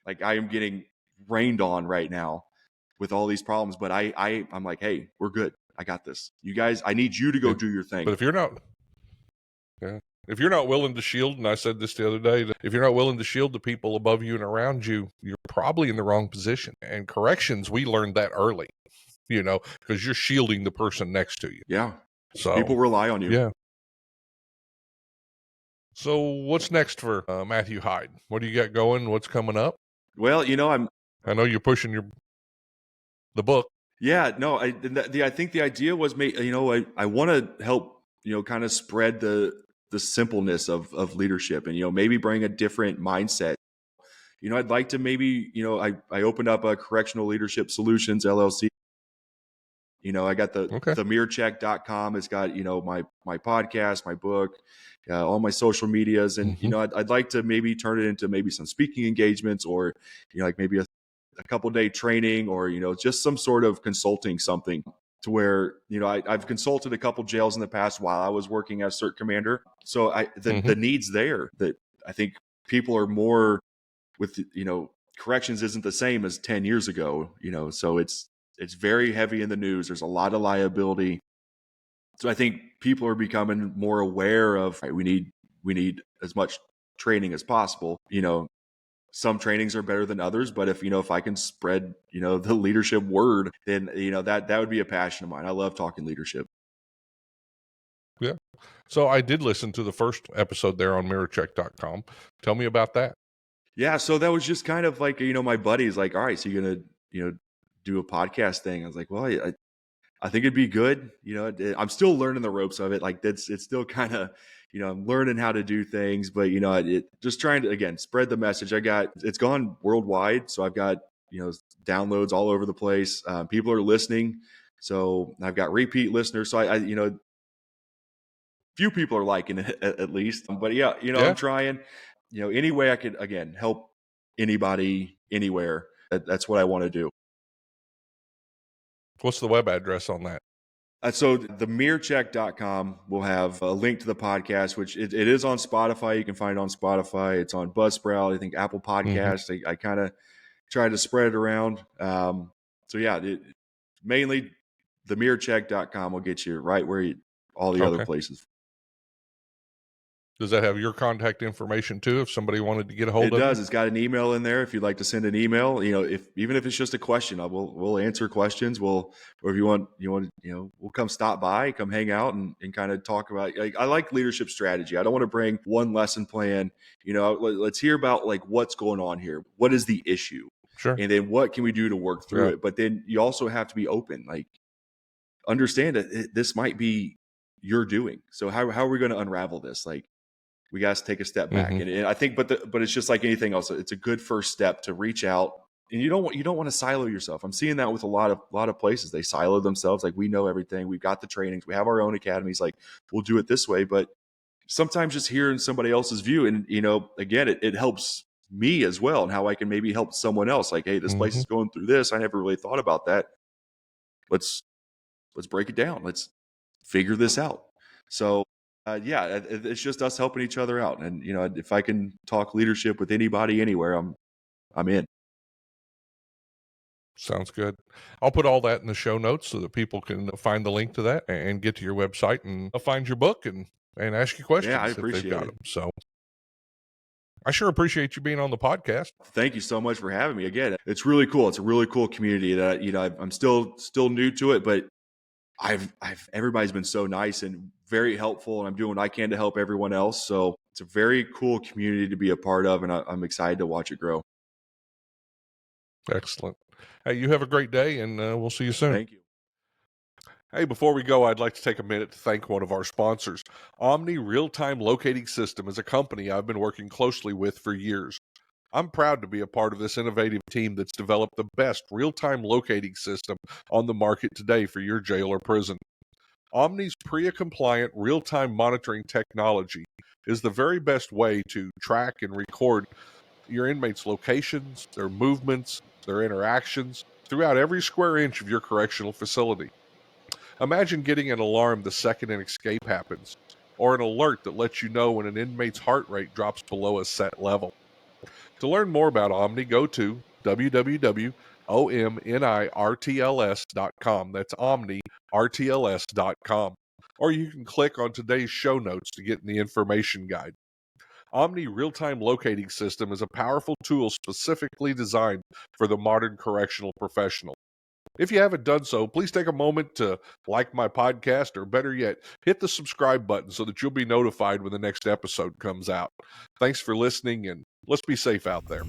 I am getting rained on right now with all these problems, but I'm like, hey, we're good. I got this. You guys, I need you to go do your thing. But if you're not willing to shield, and I said this the other day, if you're not willing to shield the people above you and around you, you're probably in the wrong position. And corrections, we learned that early, because you're shielding the person next to you. Yeah. So people rely on you. Yeah. So what's next for Matthew Hyde? What do you got going? What's coming up? Well, I know you're pushing the book. Yeah, no, I think the idea was, I want to help, kind of spread the simpleness of leadership, and, maybe bring a different mindset. I'd like to maybe, I opened up a Correctional Leadership Solutions LLC. I got the mirrorcheck.com. It's got, my podcast, my book, all my social medias. And, I'd like to maybe turn it into maybe some speaking engagements, or, like maybe a couple day training, or, just some sort of consulting, something to where, I've consulted a couple jails in the past while I was working as CERT Commander. So the needs there, that I think people are more with, corrections isn't the same as 10 years ago, so it's very heavy in the news. There's a lot of liability. So I think people are becoming more aware of, right, we need as much training as possible. Some trainings are better than others, but if I can spread, the leadership word, then, that would be a passion of mine. I love talking leadership. Yeah. So I did listen to the first episode there on mirrorcheck.com. Tell me about that. Yeah. So that was just kind of like, my buddy's like, all right, so you're going to, do a podcast thing. I was like, well, I think it'd be good. I'm still learning the ropes of it. Like, it's still kind of, I'm learning how to do things, but just trying to, again, spread the message. It's gone worldwide. So I've got, downloads all over the place. People are listening. So I've got repeat listeners. So I few people are liking it at least, but yeah, I'm trying, any way I could, again, help anybody, anywhere. That's what I want to do. What's the web address on that? So the mirrorcheck.com will have a link to the podcast, which it is on Spotify. You can find it on Spotify. It's on Buzzsprout. I think Apple Podcasts. I kind of try to spread it around. So yeah, mainly the mirrorcheck.com will get you right where all the other places. Does that have your contact information too, if somebody wanted to get a hold of you? It does. It's got an email in there if you'd like to send an email. Even if it's just a question, we'll answer questions. Or if you want, we'll come stop by, come hang out, and kind of talk about. I like leadership strategy. I don't want to bring one lesson plan. Let's hear about like what's going on here. What is the issue? Sure. And then what can we do to work through it? But then you also have to be open. Like, understand that this might be your doing. So how are we going to unravel this? Like, we got to take a step back. And I think, but it's just like anything else. It's a good first step to reach out, and you don't want to silo yourself. I'm seeing that with a lot of places. They silo themselves. Like, we know everything. We've got the trainings. We have our own academies. Like, we'll do it this way, but sometimes just hearing somebody else's view, and again, it helps me as well, and how I can maybe help someone else. Like, hey, this place is going through this. I never really thought about that. Let's break it down. Let's figure this out. So yeah, it's just us helping each other out. And if I can talk leadership with anybody anywhere, I'm in. Sounds good. I'll put all that in the show notes so that people can find the link to that and get to your website and find your book and ask you questions Yeah, I if they've appreciate got it. them. So I sure appreciate you being on the podcast. Thank you so much for having me again. It's really cool. It's a really cool community that I'm still new to it, but everybody's been so nice and very helpful, and I'm doing what I can to help everyone else. So it's a very cool community to be a part of, and I'm excited to watch it grow. Excellent. Hey, you have a great day, and we'll see you soon. Thank you. Hey, before we go, I'd like to take a minute to thank one of our sponsors. Omni Real-Time Locating System is a company I've been working closely with for years. I'm proud to be a part of this innovative team that's developed the best real-time locating system on the market today for your jail or prison. Omni's PREA-compliant real-time monitoring technology is the very best way to track and record your inmates' locations, their movements, their interactions throughout every square inch of your correctional facility. Imagine getting an alarm the second an escape happens, or an alert that lets you know when an inmate's heart rate drops below a set level. To learn more about Omni, go to www.omnirtls.com. That's omnirtls.com. Or you can click on today's show notes to get in the information guide. Omni Real-Time Locating System is a powerful tool specifically designed for the modern correctional professional. If you haven't done so, please take a moment to like my podcast, or better yet, hit the subscribe button so that you'll be notified when the next episode comes out. Thanks for listening, and let's be safe out there.